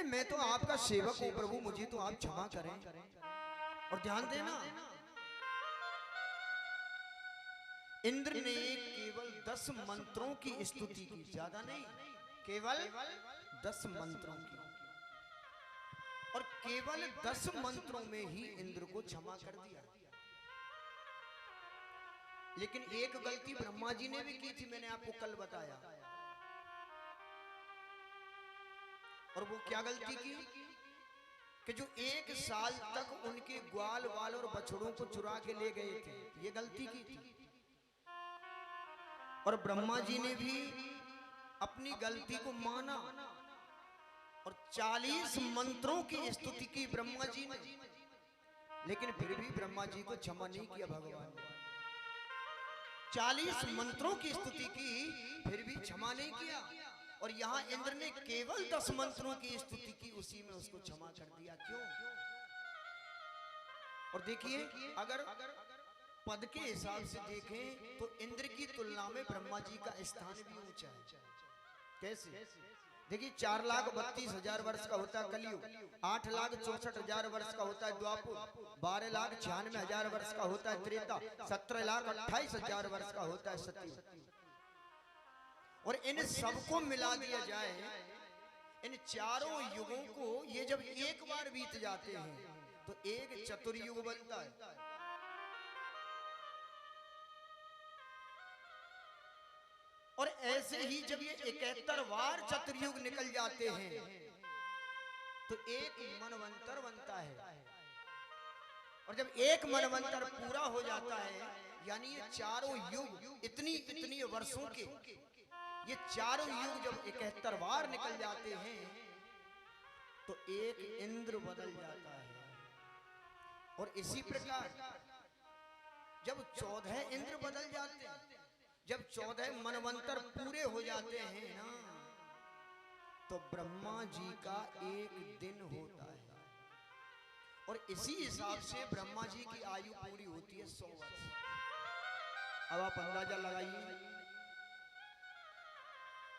अरे मैं तो आपका सेवक हूं प्रभु, मुझे तो आप क्षमा करें। और ध्यान देना, इंद्र ने केवल 10 मंत्रों की स्तुति की, ज्यादा नहीं, केवल 10 मंत्रों की, और केवल 10 मंत्रों में ही इंद्र को क्षमा कर दिया। लेकिन एक गलती ब्रह्मा जी ने भी की थी, मैंने आपको कल बताया। और वो क्या गलती की कि जो 1 साल तक उनके ग्वाल वाल और बछड़ों को चुरा के ले गए थे, ये गलती की थी। और ब्रह्मा जी ने भी अपनी गलती को माना और 40 मंत्रों की स्तुति की ब्रह्मा जी ने, लेकिन फिर भी ब्रह्मा जी को क्षमा नहीं किया भगवान ने। 40 मंत्रों की स्तुति की, फिर भी क्षमा नहीं किया। और यहां इंद्र ने केवल 10 मंत्रों की स्तुति की, उसी में उसको क्षमा कर दिया। क्यों? और देखिए, अगर पद के हिसाब से देखें तो इंद्र की तुलना में ब्रह्मा जी का स्थान भी ऊंचा है। कैसे? देखिए, 4,32,000 वर्ष का होता है कलयुग, 8,64,000 वर्ष का होता है द्वापर, 12,96,000 वर्ष का होता है त्रेता, 17,28,000 वर्ष का होता है सतयुग। और इन सबको मिला दिया जाए, इन चारों युगों को ये जब एक बार बीत जाते हैं तो एक चतुर्युग बनता है। और ऐसे ही जब ये 71 बार चतुर्युग निकल जाते हैं तो एक मनवंतर बनता है। और जब एक मनवंतर पूरा हो जाता है, यानी ये चारों युग, इतनी वर्षों के ये चारों युग जब 71 बार निकल जाते हैं तो एक इंद्र बदल जाता है। और इसी प्रकार जब 14 इंद्र बदल जाते हैं, जब 14 मनवंतर पूरे हो जाते हैं ना, तो ब्रह्मा जी का एक दिन होता है। और इसी हिसाब से ब्रह्मा जी की आयु पूरी होती है 100 वर्ष। अब आप अंदाजा लगाइए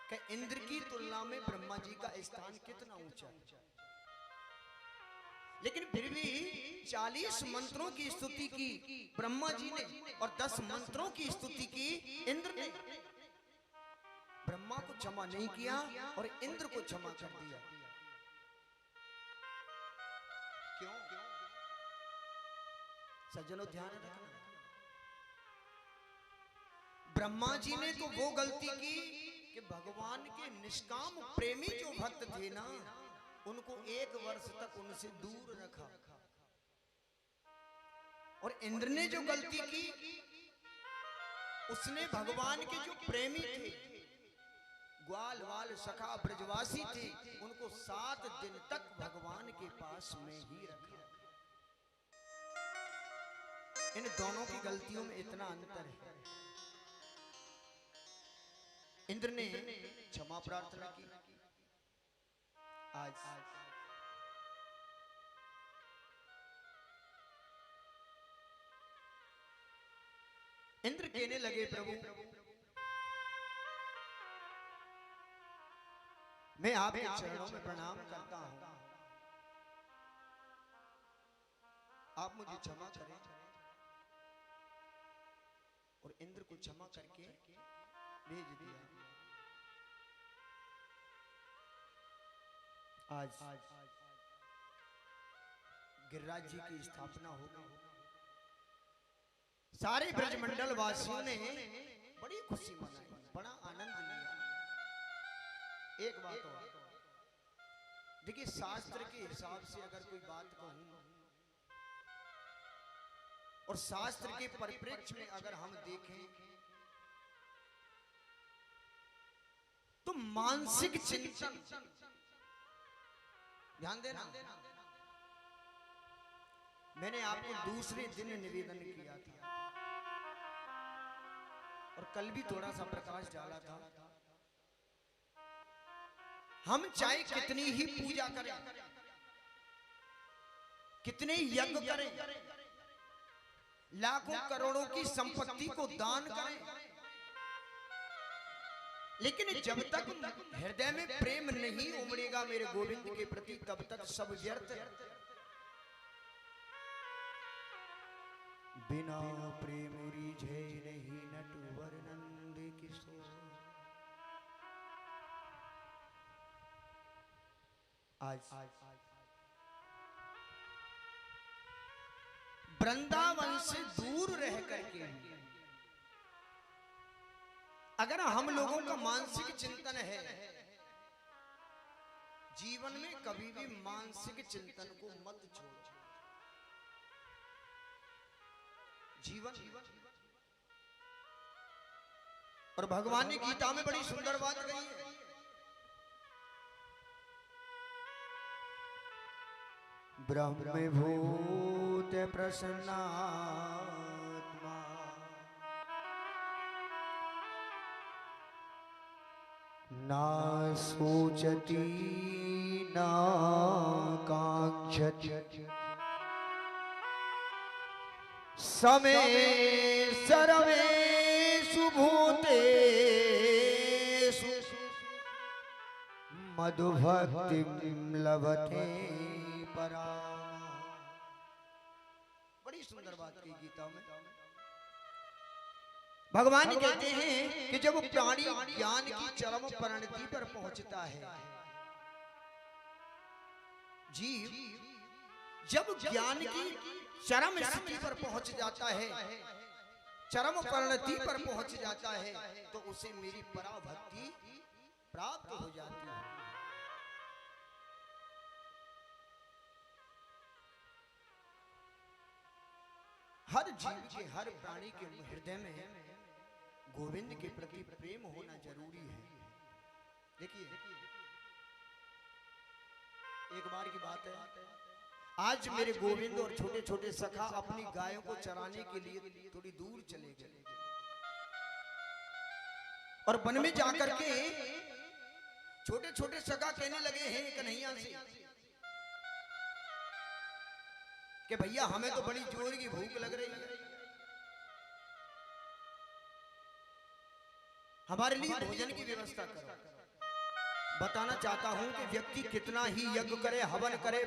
कि इंद्र की तुलना में ब्रह्मा जी का स्थान कितना ऊंचा है। लेकिन फिर भी 40 मंत्रों की स्तुति की ब्रह्मा जी ने और 10 मंत्रों की स्तुति की इंद्र ने। ब्रह्मा को क्षमा नहीं किया और इंद्र को क्षमा कर दिया। क्यों? सज्जनों ध्यान रखना, ब्रह्मा जी ने तो वो गलती की कि भगवान के निष्काम प्रेमी जो भक्त थे ना, उनको 1 वर्ष तक उनसे दूर रखा। और इंद्र ने जो गलती की, उसने भगवान के जो प्रेमी थे, ग्वाल वाल सखा ब्रजवासी थे, उनको 7 दिन तक भगवान के पास में ही रखा। इन दोनों की गलतियों में इतना अंतर है। इंद्र ने क्षमा प्रार्थना की। आज इंद्र कहने लगे, प्रभु मैं आपके चरणों में प्रणाम करता हूं, आप मुझे क्षमा करें। और इंद्र को क्षमा करके भेज दिया। आज गिरिराज जी की स्थापना हो गई। सारे ब्रजमंडल वासियों ने बड़ी खुशी मनाई, बड़ा आनंद लिया। एक बात और, देखिए शास्त्र के हिसाब से अगर कोई बात कहूं और शास्त्र के परिप्रेक्ष्य में अगर हम देखें तो मानसिक चिंतन, ध्यान देना, मैंने आपको दूसरे दिन निवेदन किया था और कल भी थोड़ा सा प्रकाश डाला था। हम चाहे कितनी ही पूजा करें, कितने यज्ञ करें, लाखों करोड़ों की संपत्ति को दान करें, लेकिन जब तक हृदय में प्रेम नहीं नहीं उमड़ेगा मेरे गोविंद के प्रति तब तक सब व्यर्थ। बिना प्रेम रिझे नहीं नटवर नंद किशोर। आज वृंदावन से दूर रह करके अगर हम लोगों का मानसिक चिंतन है, जीवन में कभी भी मानसिक चिंतन को मत छोड़ो। जीवन और भगवान ने गीता में बड़ी सुंदर बात कही है। ब्रह्मभूत प्रसन्नात्मा ना सोचती ना कांक्षति समे सर्वेषु भूतेषु मधुभक्तिं लभते परा। बड़ी सुंदर बात की गीता में। भगवान कहते हैं कि जब प्राणी ज्ञान की चरम परिणति पर पहुंचता है, जीव जब ज्ञान की चरम स्थिति पर पहुंच जाता है, चरम परिणति पर पहुंच जाता है, तो उसे मेरी पराभक्ति प्राप्त हो जाती है। हर जीव के, हर प्राणी के हृदय में गोविंद के प्रति प्रेम होना जरूरी है। देखिए, एक बार की बात है, आज मेरे गोविंद और छोटे छोटे सखा अपनी गायों को चराने के लिए थोड़ी दूर चले गए और वन में जाकर के छोटे छोटे सखा कहने लगे हैं कन्हैया से कि भैया हमें तो बड़ी जोर की भूख लग रही है, हमारे लिए भोजन की व्यवस्था करो। बताना चाहता हूं कि व्यक्ति कितना ही यज्ञ करे, हवन करे,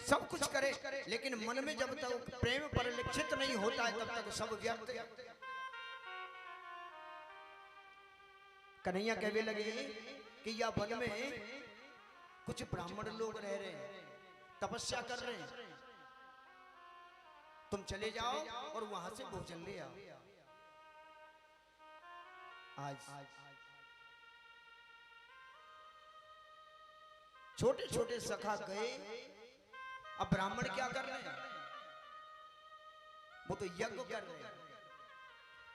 सब कुछ करे, लेकिन मन में जब तक प्रेम परिलक्षित नहीं होता है तब तक सब व्यर्थ। कन्हैया कहने लगे कि यह वन में कुछ ब्राह्मण लोग रह रहे हैं, तपस्या कर रहे हैं, तुम चले जाओ और वहां से भोजन ले आओ। आज छोटे छोटे सखा गए। अब ब्राह्मण क्या कर रहे हैं? वो तो यज्ञ कर रहे हैं,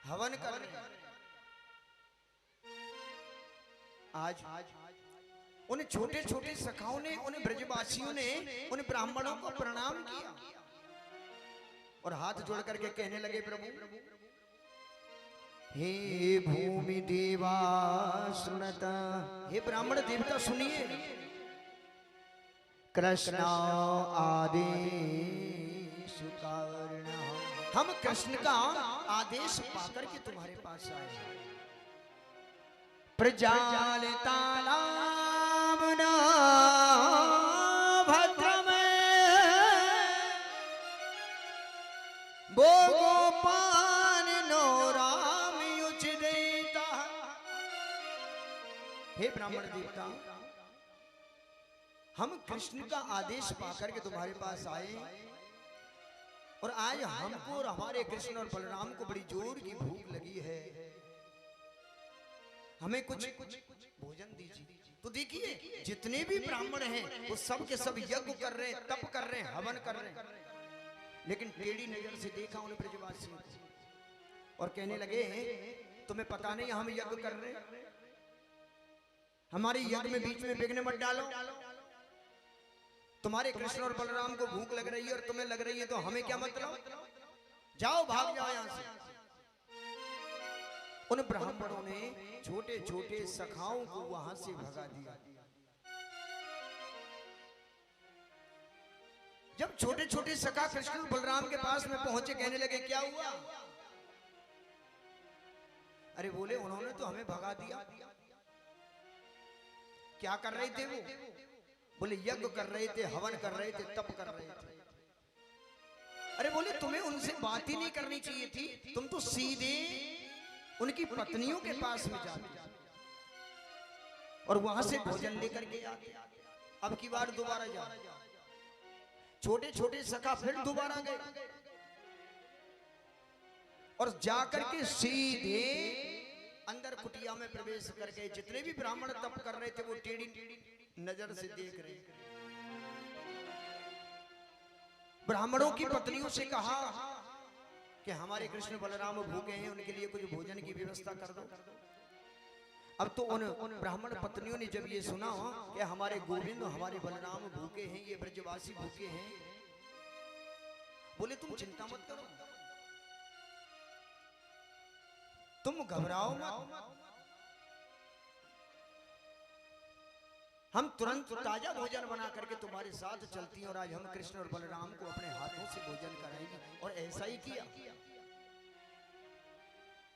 हवन कर रहे हैं। आज उन छोटे छोटे सखाओं ने, उन ब्रजवासियों ने उन ब्राह्मणों को प्रणाम किया और हाथ जोड़ करके कहने लगे, प्रभु हे भूमि देवा सुनता, हे ब्राह्मण देवता सुनिए, कृष्ण आदेश कारण हम कृष्ण का आदेश पाकर के तुम्हारे पास आए। प्रजालतालामना वो गोपान नो राम युच देता। हे ब्राह्मण देवता, हम कृष्ण का आदेश पाकर के तुम्हारे पास आए और आज हमको और हमारे कृष्ण और बलराम को बड़ी जोर की भूख लगी है, हमें कुछ भोजन दीजिए। तो देखिए, जितने भी ब्राह्मण हैं वो सब के सब यज्ञ कर रहे हैं, तप कर रहे हैं, हवन कर रहे हैं, लेकिन टेढ़ी नजर से देखा उन्हें ब्रजवासियों और कहने लगे, तुम्हें पता नहीं हम यज्ञ कर रहे हैं, हमारे यज्ञ में बीच में विघ्न मत डालो। तुम्हारे कृष्ण और बलराम को भूख लग रही है और तुम्हें लग रही है, तो हमें क्या मतलब, जाओ भाग जाओ यहां से। उन ब्राह्मणों ने छोटे छोटे सखाओं को वहां से भगा दिया। जब छोटे छोटे सखा कृष्ण और बलराम के पास में पहुंचे, कहने लगे, क्या हुआ? अरे बोले, उन्होंने तो हमें भगा दिया। क्या कर रहे थे वो? बोले यज्ञ कर रहे थे, हवन कर रहे थे, तप कर रहे थे। अरे बोले तुम्हें उनसे बात ही नहीं करनी चाहिए थी, तुम तो सीधे उनकी पत्नियों के पास में जाते और वहां से भोजन लेकर के आते। अब की बार दोबारा जा, छोटे छोटे सखा फिर दोबारा गए और जाकर के सीधे अंदर कुटिया में प्रवेश कर गए। जितने भी ब्राह्मण तप कर रहे थे वो टेढ़ी नजर से देख रहे। ब्राह्मणों की पत्नियों से कहा कि हमारे कृष्ण बलराम भूखे हैं, उनके लिए कुछ भोजन की व्यवस्था कर दो। अब तो उन ब्राह्मण पत्नियों ने जब ये सुना कि हमारे गोविंद हमारे बलराम भूखे हैं, ये ब्रजवासी भूखे हैं, बोले तुम चिंता मत करो, तुम घबराओ मत, हम तुरंत ताजा भोजन बना करके तुम्हारे साथ चलती हैं और आज हम कृष्ण और बलराम को अपने हाथों से भोजन कराएंगे। और ऐसा ही किया।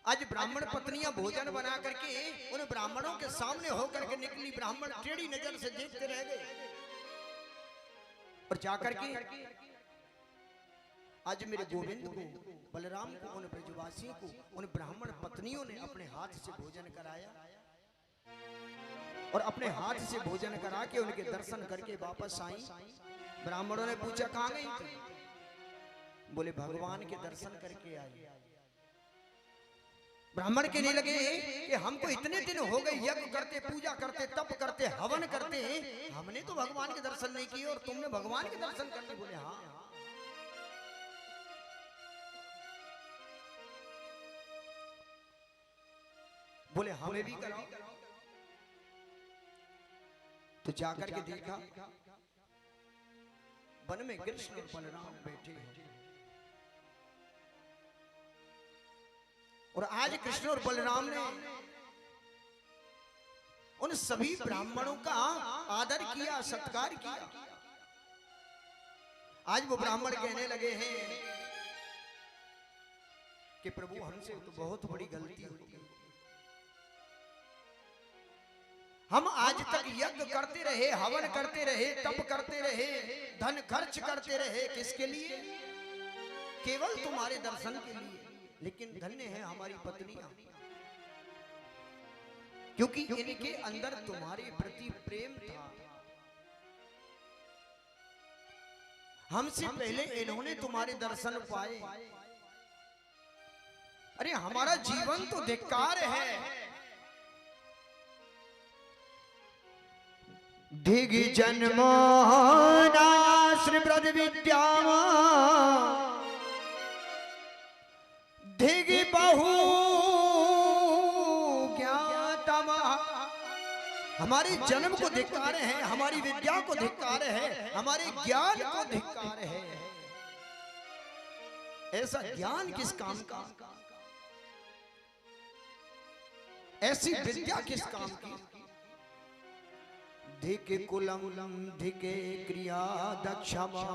आज ब्राह्मण पत्नियां भोजन बना करके उन ब्राह्मणों के सामने होकर के निकली। ब्राह्मण टेढ़ी नजर से देखते रह गए और जाकर के आज मेरे गोविंद को, बलराम को, उन ब्रजवासियों को उन ब्राह्मण पत्नियों ने अपने हाथ से भोजन कराया और अपने हाथ से भोजन करा के उनके दर्शन करके वापस आई। ब्राह्मणों ने पूछा कहां गई थी? बोले भगवान के दर्शन करके आई। ब्राह्मण कहने लगे कि हमको इतने दिन हो गए यज्ञ करते, पूजा करते, तप करते, हवन करते, हमने तो भगवान के दर्शन नहीं किए और तुमने भगवान के दर्शन कर लिए। बोले हाँ। बोले हमें भी कराओ। तो जाकर के देखा वन में कृष्ण और बलराम बैठे हैं और आज कृष्ण और बलराम ने उन सभी ब्राह्मणों का आदर किया, सत्कार किया। आज वो ब्राह्मण कहने लगे हैं कि प्रभु हमसे तो बहुत बड़ी गलती हुई, हम आज तक यज्ञ करते रहे, हवन करते रहे, तप करते रहे, धन खर्च करते रहे, किसके लिए? केवल तुम्हारे दर्शन के लिए। लेकिन धन्य है हमारी पत्नियां, क्योंकि इनके अंदर तुम्हारे प्रति प्रेम था। हमसे पहले इन्होंने तुम्हारे दर्शन पाए। अरे हमारा जीवन तो धिक्कार है। दिग् जन्मानाश्री ब्रज विद्यामा दिग् बहु ज्ञातम। हमारे जन्म को धिक्कार है, हमारी विद्या को धिक्कार है, हमारे ज्ञान को धिक्कार है। ऐसा ज्ञान किस काम का, ऐसी विद्या किस काम की? धिके कुलम धिके क्रिया दक्षमा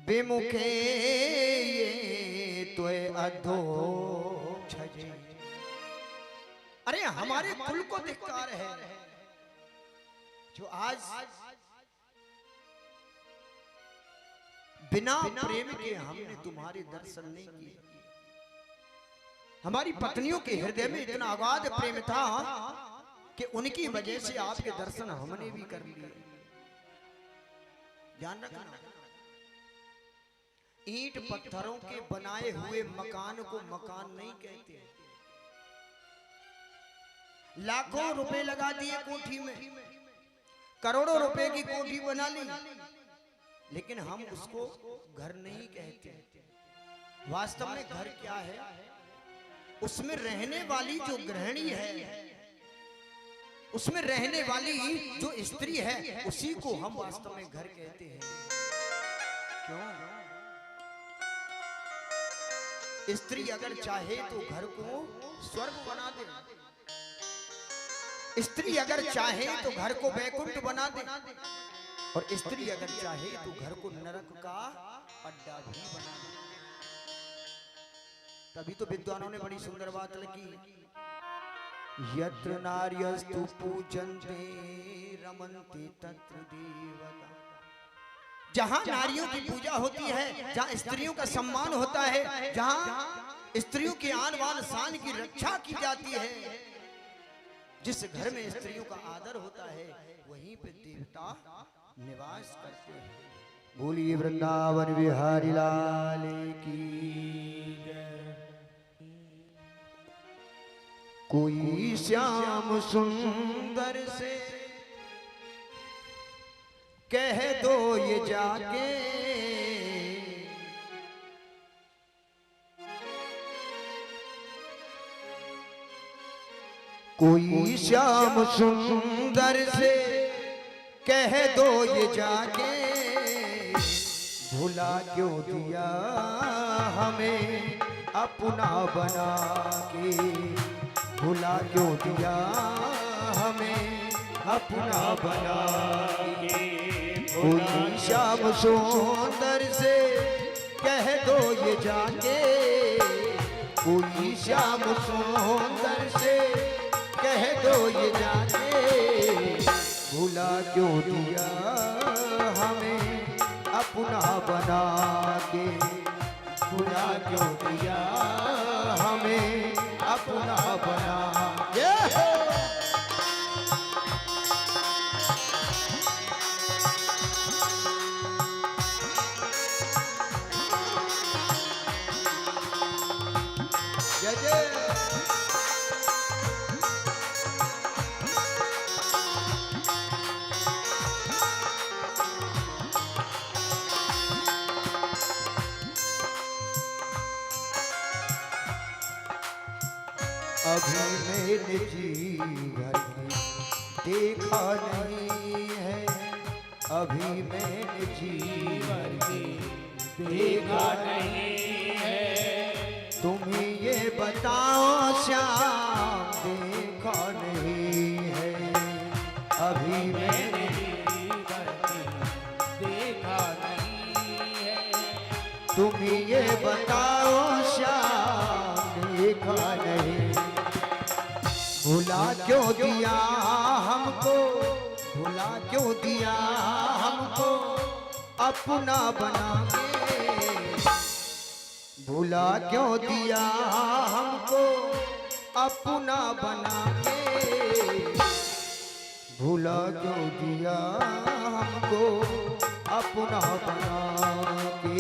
विमुखे ये तो अधो छजे। अरे हमारे कुल को धिक्कार है जो आज बिना प्रेम के हमने तुम्हारे दर्शन नहीं किए। हमारी पत्नियों के हृदय में इतना अगाध प्रेम था कि उनकी वजह से आपके दर्शन हमने भी कर लिए। ध्यान रखना, ईंट पत्थरों के बनाए हुए मकान को मकान नहीं कहते। लाखों रुपए लगा दिए कोठी में, करोड़ों रुपए की कोठी बना ली, लेकिन हम उसको घर नहीं कहते। वास्तव में घर क्या है? उसमें रहने वाली जो गृहिणी है, उसमें रहने वाली जो स्त्री है, उसी को हम वास्तव में घर कहते हैं। क्यों? स्त्री अगर चाहे तो घर को स्वर्ग बना दे, स्त्री अगर चाहे तो घर को वैकुंठ बना दे, और स्त्री अगर चाहे तो घर को नरक का अड्डा भी बना दे। तभी तो विद्वानों ने बड़ी सुंदर बात लिखी यत्र नार्यस्तु पूजन्ते रमन्ते तत्र देवता। जहां नारियों की पूजा होती है, जहां स्त्रियों का सम्मान होता है, जहां स्त्रियों की आन बान शान की रक्षा की जाती है, जिस घर में स्त्रियों का आदर होता है, वहीं पे देवता निवास करते हैं। बोलिए वृंदावन बिहारी लाल की जय। कोई श्याम सुंदर से कह दो ये जाके, कोई श्याम सुंदर से कह दो ये जाके, भुला क्यों दिया हमें अपना बना के, भुला क्यों दिया हमें अपना बना के। कोई श्याम सुंदर से कह दो ये जाके, कोई श्याम सुंदर से कह दो ये जाके, भुला क्यों दिया हमें अपना बना के, भुला क्यों दिया हमें अपना बना। जय जय। अभी मैंने जीवन देखा नहीं है, अभी मैंने जीवन देखा नहीं है। तुम्हें ये बताओ श्याम देखा नहीं है, अभी मैंने जीवन देखा नहीं है। तुम्हें ये बताओ श्याम देखा नहीं। भुला क्यों दिया हमको, भुला क्यों दिया हमको अपना बना के, भुला क्यों दिया हमको अपना बना के, भुला क्यों दिया हमको अपना बना के,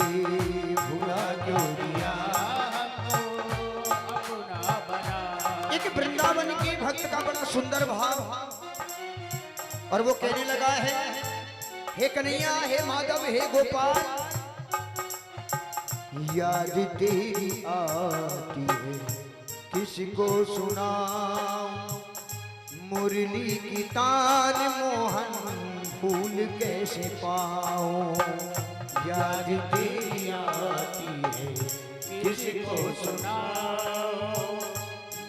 भुला क्यों दिया एक वृंदावन की भक्त का बड़ा सुंदर भाव, और वो कहने लगा है, हे कन्हैया, हे माधव, हे गोपाल, याद तेरी आती है किसको सुनाऊं, मुरली की तान मोहन फूल कैसे पाऊं, याद तेरी आती है किसको सुनाऊं,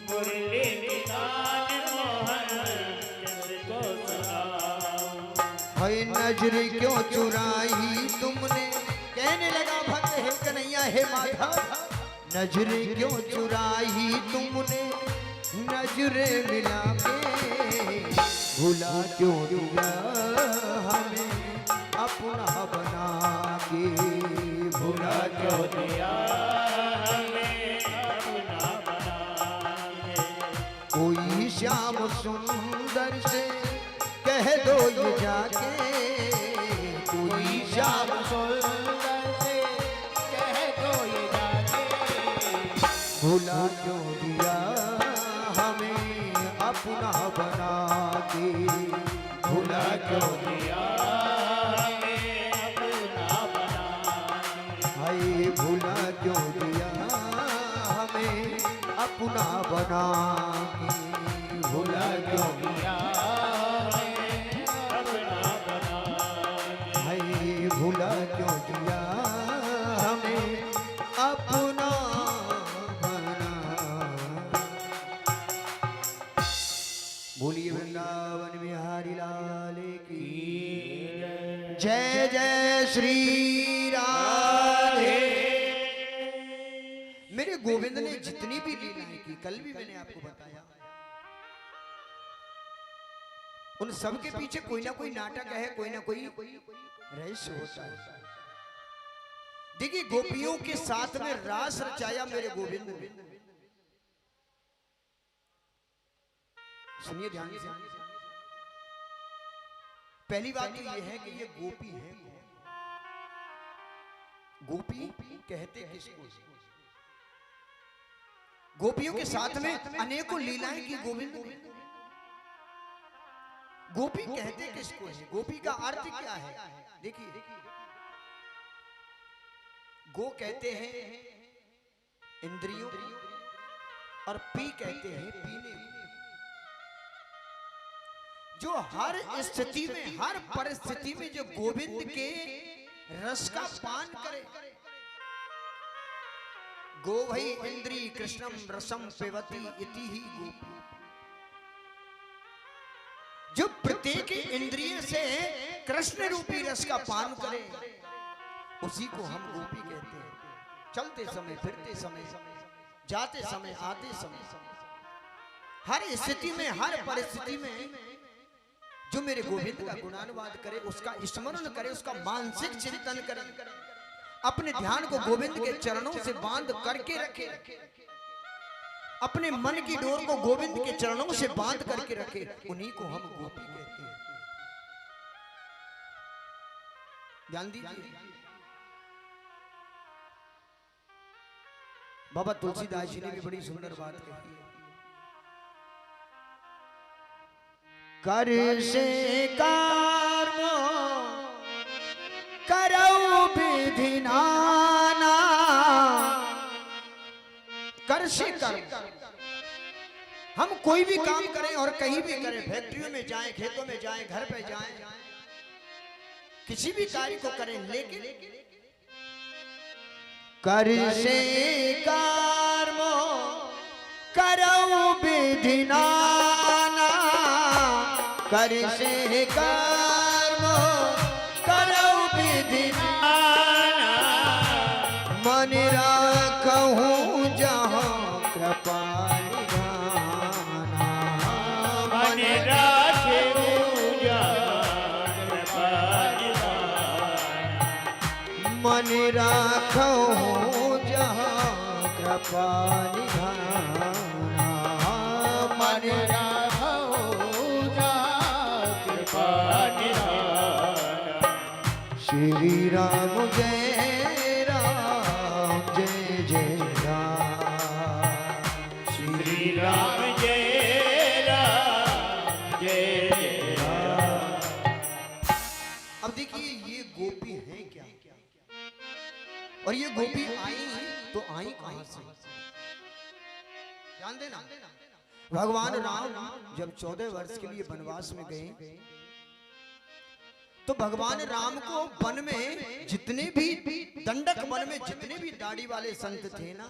मुरली की तान मोहन किसको सुनाऊं। है नजर क्यों चुराई तुमने, कहने लगा भक्त हे कन्हैया हे माधव, नजर क्यों चुराई तुमने नजर मिला के, भुला क्यों दिया हमें अपना बना के, भुला क्यों दिया हमें अपना बना के। कोई श्याम सुंदर से कह दो ये जाके, कोई श्याम सुंदर से कह दो ये जाके, भुला क्यों दिया हमें अपना बना के, भुला क्यों दिया हमें अपना बना के, हाय भुला क्यों दिया हमें अपना बना के, भुला क्यों दिया भुला क्यों दिया हमें अपना बना। बोलिए वृंदावन बिहारी लाल की जय, जय श्री राधे। मेरे गोविंद ने जितनी भी लीलाएं की, कल भी मैंने आपको बताया, उन सब के पीछे कोई ना कोई नाटक है, कोई ना कोई रहस्य होता है। देखिए गोपियों के साथ में रास रचाया मेरे गोविंद ने। सुनिए ध्यान से। पहली बात तो यह है कि ये गोपी है। गोपी कहते किसको? गोपियों के साथ में अनेकों लीलाएं की गोविंद ने। गोपी कहते किसको है? गोपी का अर्थ क्या है? देखिए, गो कहते हैं इंद्रियों और पी कहते हैं पीने। जो हर स्थिति में, हर परिस्थिति में जो गोविंद के रस का पान करे, गो वही इंद्री कृष्णम रसम पेवती इति ही गोपी। जो प्रत्येक इंद्रिय से कृष्ण रूपी रस का पान करे, उसी को हम गोपी कहते हैं। चलते समय, फिरते समय, जाते समय, आते समय, हर स्थिति में, हर परिस्थिति में जो मेरे गोविंद का गुणानुवाद करे, उसका स्मरण करे, उसका मानसिक चिंतन करे, अपने ध्यान को गोविंद के चरणों से बांध करके रखे, अपने मन की डोर को गोविंद के चरणों से बांध करके रखे, उन्हीं को हम गोपी कहते हैं। ध्यान दीजिए। बाबा तुलसीदास जी ने भी बड़ी सुंदर बात कही है। कर से कर्म करौ विधि नाना। कर से कर्म, हम कोई भी काम करें और कहीं भी करें, फैक्ट्रियों में जाएं, खेतों में जाएं, घर पे जाएं, किसी भी कार्य को करें, लेकिन कर से कर्म करौ विधि नाना। कर से कर्म करौ विधि नाना। मन राखहु जहाँ कृपा निधाना। मन राखहु जहाँ कृपा निधाना। मन राखहु जहाँ कृपा निधाना। मन श्री राम जय राम जय जय राम। श्री राम जय राम जय जय राम। अब देखिए ये गोपी हैं क्या, और ये गोपी आई तो आई कहां से? ध्यान देना। भगवान राम जब 14 वर्ष के लिए वनवास में गए, तो भगवान राम को वन में जितने भी दंडक वन में जितने भी दाढ़ी वाले संत थे ना,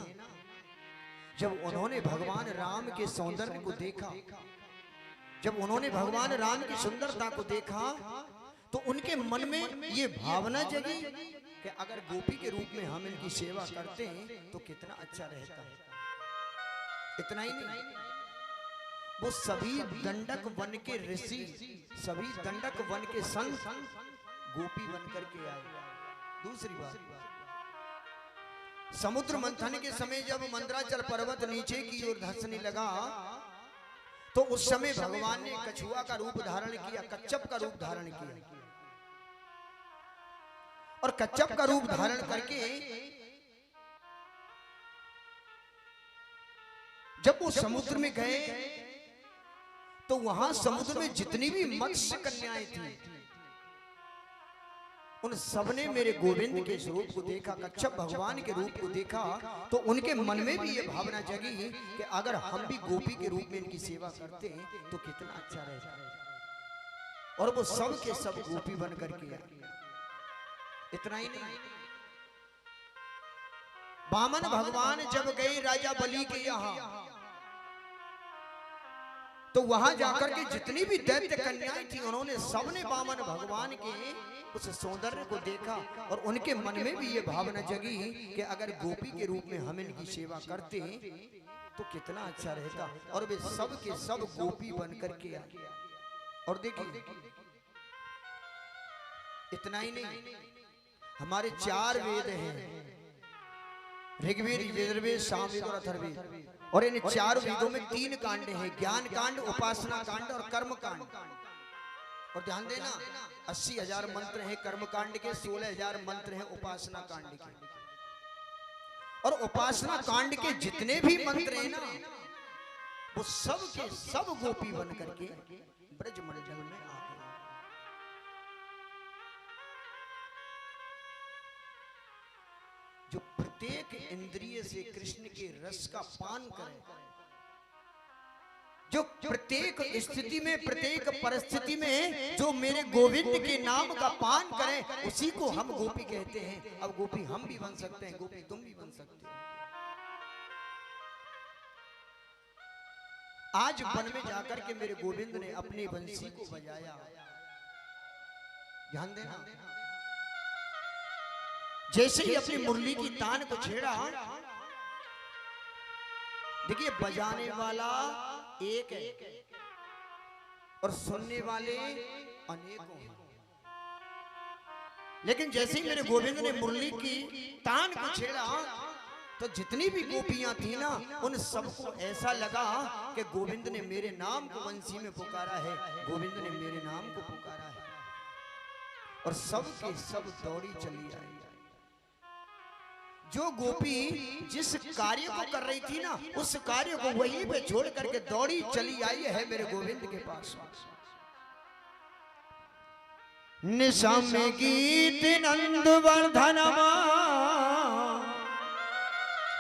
जब उन्होंने भगवान राम के सौंदर्य को देखा, जब उन्होंने भगवान राम की सुंदरता को देखा, तो उनके मन में ये भावना जगी कि अगर गोपी के रूप में हम इनकी सेवा करते हैं तो कितना अच्छा रहता है। इतना ही नहीं, वो सभी दंडक वन के ऋषि, सभी दंडक वन के संत गोपी बन करके आए। दूसरी बात, समुद्र मंथन के समय जब मंदराचल पर्वत नीचे की ओर धंसने लगा, तो उस समय भगवान ने कछुआ का रूप धारण किया, कच्छप का रूप धारण किया, और कच्छप का रूप धारण करके जब वो समुद्र में गए, तो वहां समुद्र में जितनी भी मत्स्य कन्याएं थी, उन सबने मेरे गोविंद के स्वरूप को देखा, कच्छप भगवान के रूप को देखा, तो उनके मन में भी ये भावना जगी कि अगर हम भी गोपी के रूप में इनकी सेवा करते हैं तो कितना अच्छा रहेगा। और वो सब के सब गोपी बन करके आए। इतना ही नहीं, वामन भगवान जब गए राजा बलि के यहाँ, तो वहां जाकर के जितनी भी दैत्य कन्याएं थी, उन्होंने सबने वामन भगवान के उस सौंदर्य को देखा, और उनके मन में भी ये भावना जगी कि अगर गोपी के रूप में हम इनकी सेवा करते तो कितना अच्छा रहता। और वे सब के सब गोपी बन करके आए। और देखिए इतना ही नहीं, हमारे 4 वेद हैं, ऋग्वेद, यजुर्वेद, सामवेद और अथर्ववेद, और इन 4 वेदों में 3 कांड हैं, ज्ञान कांड, उपासना कांड और कर्म कांड। और ध्यान देना 80,000 मंत्र हैं कर्म कांड के, 16,000 मंत्र हैं उपासना कांड के। और उपासना कांड के जितने भी मंत्र हैं ना, वो सब के सब गोपी बन करके ब्रजमंडल में आ गए। जो प्रत्येक इंद्रिय से कृष्ण के रस का पान करे, जो प्रत्येक स्थिति में, प्रत्येक परिस्थिति में जो मेरे गोविंद के नाम का पान करें, उसी को हम गोपी कहते हैं। अब गोपी हम भी बन सकते हैं, गोपी तुम भी बन सकते हो। आज वन में जाकर के मेरे गोविंद ने अपनी बंसी को बजाया, ध्यान देना, जैसे ही अपनी मुरली की तान को छेड़ा, देखिए बजाने वाला एक है और सुनने वाले अनेकों हैं। लेकिन जैसे ही मेरे गोविंद ने मुरली की तान को छेड़ा, तो जितनी भी गोपियां थी ना, उन सबको ऐसा लगा कि गोविंद ने मेरे नाम को बंसी में पुकारा है, गोविंद ने मेरे नाम को पुकारा है। और सब के सब दौड़ी चली आई। जो गोपी जिस कार्य को कर रही थी ना, उस कार्य को वहीं पे छोड़ करके दौड़ी चली आई है मेरे गोविंद के पास। निशा में गीत नंदवर्धनमा,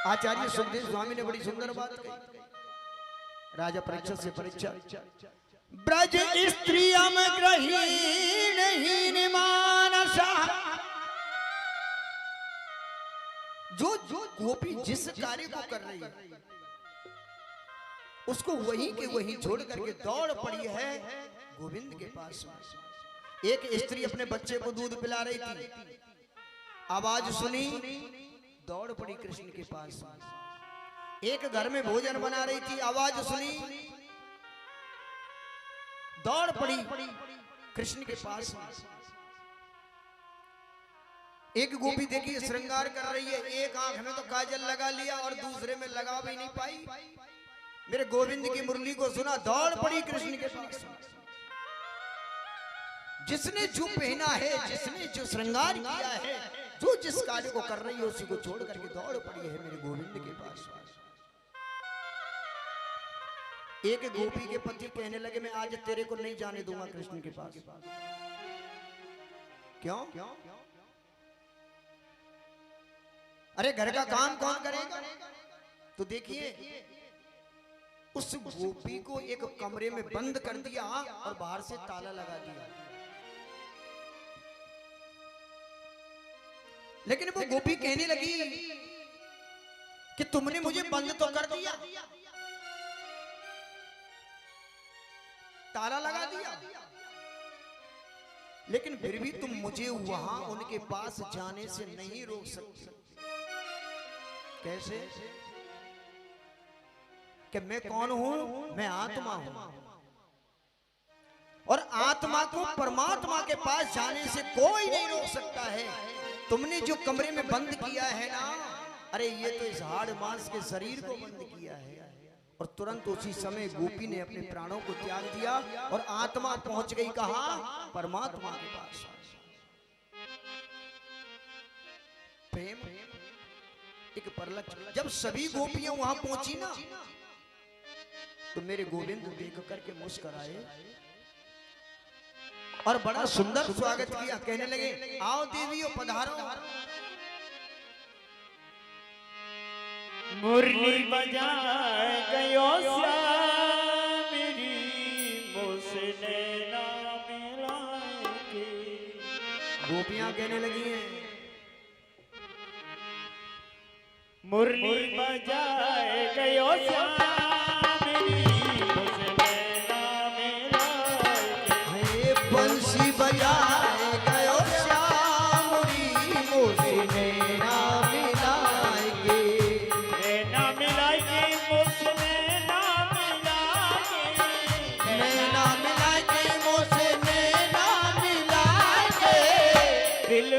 आचार्य सुखदेव स्वामी ने बड़ी सुंदर बात कही। राजा परीक्षित से परीक्षा, ब्रज स्त्रियम ग्रहीण हीन मानसा, जो गोपी जिस कार्य को कर रही है, उसको वहीं के वहीं छोड़ करके दौड़ पड़ी है गोविंद के पास। एक स्त्री अपने बच्चे को दूध पिला रही थी, आवाज सुनी, दौड़ पड़ी कृष्ण के पास। एक घर में भोजन बना रही थी, आवाज सुनी, दौड़ पड़ी कृष्ण के पास। एक गोपी देखिए श्रृंगार कर रही है, एक आंख में तो काजल लगा लिया और दूसरे में लगा भी नहीं पाई। मेरे गोविंद की मुरली को सुना, दौड़ पड़ी कृष्ण के पास। जिसने जो पहना है, जिसने जो श्रृंगार किया है, जो जिस कार्य को कर रही है, उसी को छोड़ करके दौड़ पड़ी है मेरे गोविंद के पास। एक गोपी के पति कहने लगे, मैं आज तेरे को नहीं जाने दूंगा कृष्ण के पास। क्यों? अरे घर का काम कौन करेगा? तो देखिए उस गोपी को एक कमरे में बंद कर दिया और बाहर से ताला लगा दिया। लेकिन वो गोपी कहने लगी कि तुमने मुझे बंद तो कर दिया, ताला लगा दिया, लेकिन फिर भी तुम मुझे वहां उनके पास जाने से नहीं रोक सकती। कैसे? कि मैं कौन हूं? मैं आत्मा हूं, और आत्मा को परमात्मा के पास जाने से कोई नहीं रोक सकता है। तुमने जो कमरे में बंद किया है ना, अरे ये तो इस हाड़ मांस के शरीर को बंद किया है। और तुरंत उसी समय गोपी ने अपने प्राणों को त्याग दिया और आत्मा पहुंच गई कहां? परमात्मा के पास। प्रेम एक परलक्ष्य। जब सभी गोपियां वहां पहुंची ना, तो मेरे गोविंद देख करके मुस्कुराए और बड़ा सुंदर स्वागत किया। कहने लगे, आओ देवियों पधारो। मुरली बजाए गयो श्यामरी, मुझसे ना मिलाएंगे। गोपियां कहने लगी हैं, मुरली बजाए गयो श्यामरी, मुझसे ना मिलाएंगे। हे बंसी बजाए गयो श्यामरी, मुझसे ना मिलाएंगे। ना मिलाएंगे, मुझसे ना मिलाएंगे। ना मिलाएंगे,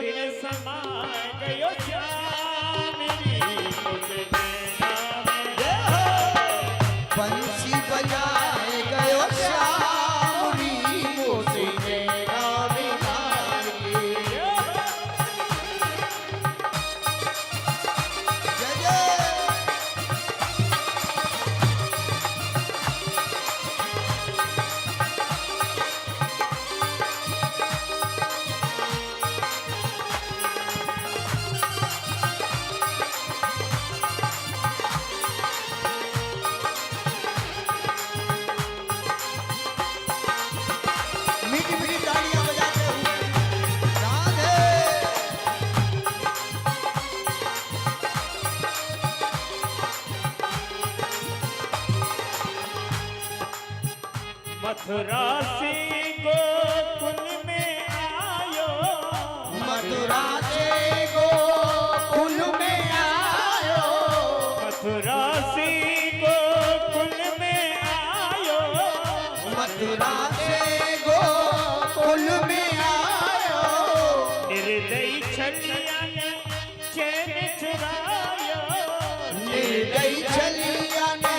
में समा गयो श्यामिनी मुझे नैना मिलाए बंसी बजाए गयो श्यामरी मोसे नैना मिलाए जय जय मीठी मीठी तालियां बजाते हुए राधे मथुरा से गोकुल में आयो मथुरा से गोकुल में आयो मथुरा से गोकुल में आयो मथुरा से गोकुल में आयो निर्दयी छलिया ने चैन चुरायो निर्दयी छलिया ने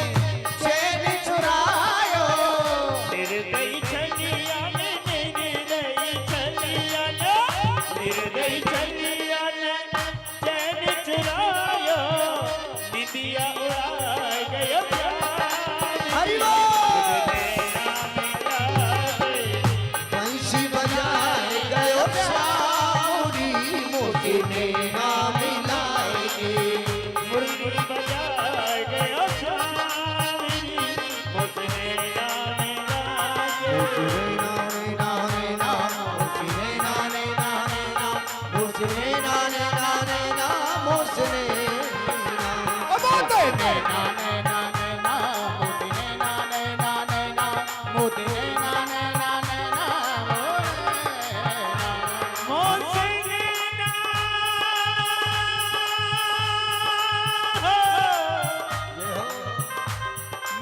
चैन चुरायो निर्दयी छलिया ने निर्दयी छलिया ने चैन चुरायो निदिया उड़ाए गयो हरि बोल बंसी बजाए गयो श्यामरी मोती नैना मिलाएगे मुरमुर बजाए गयो श्यामिनी मुझे नैना मिलाए मोसे नैना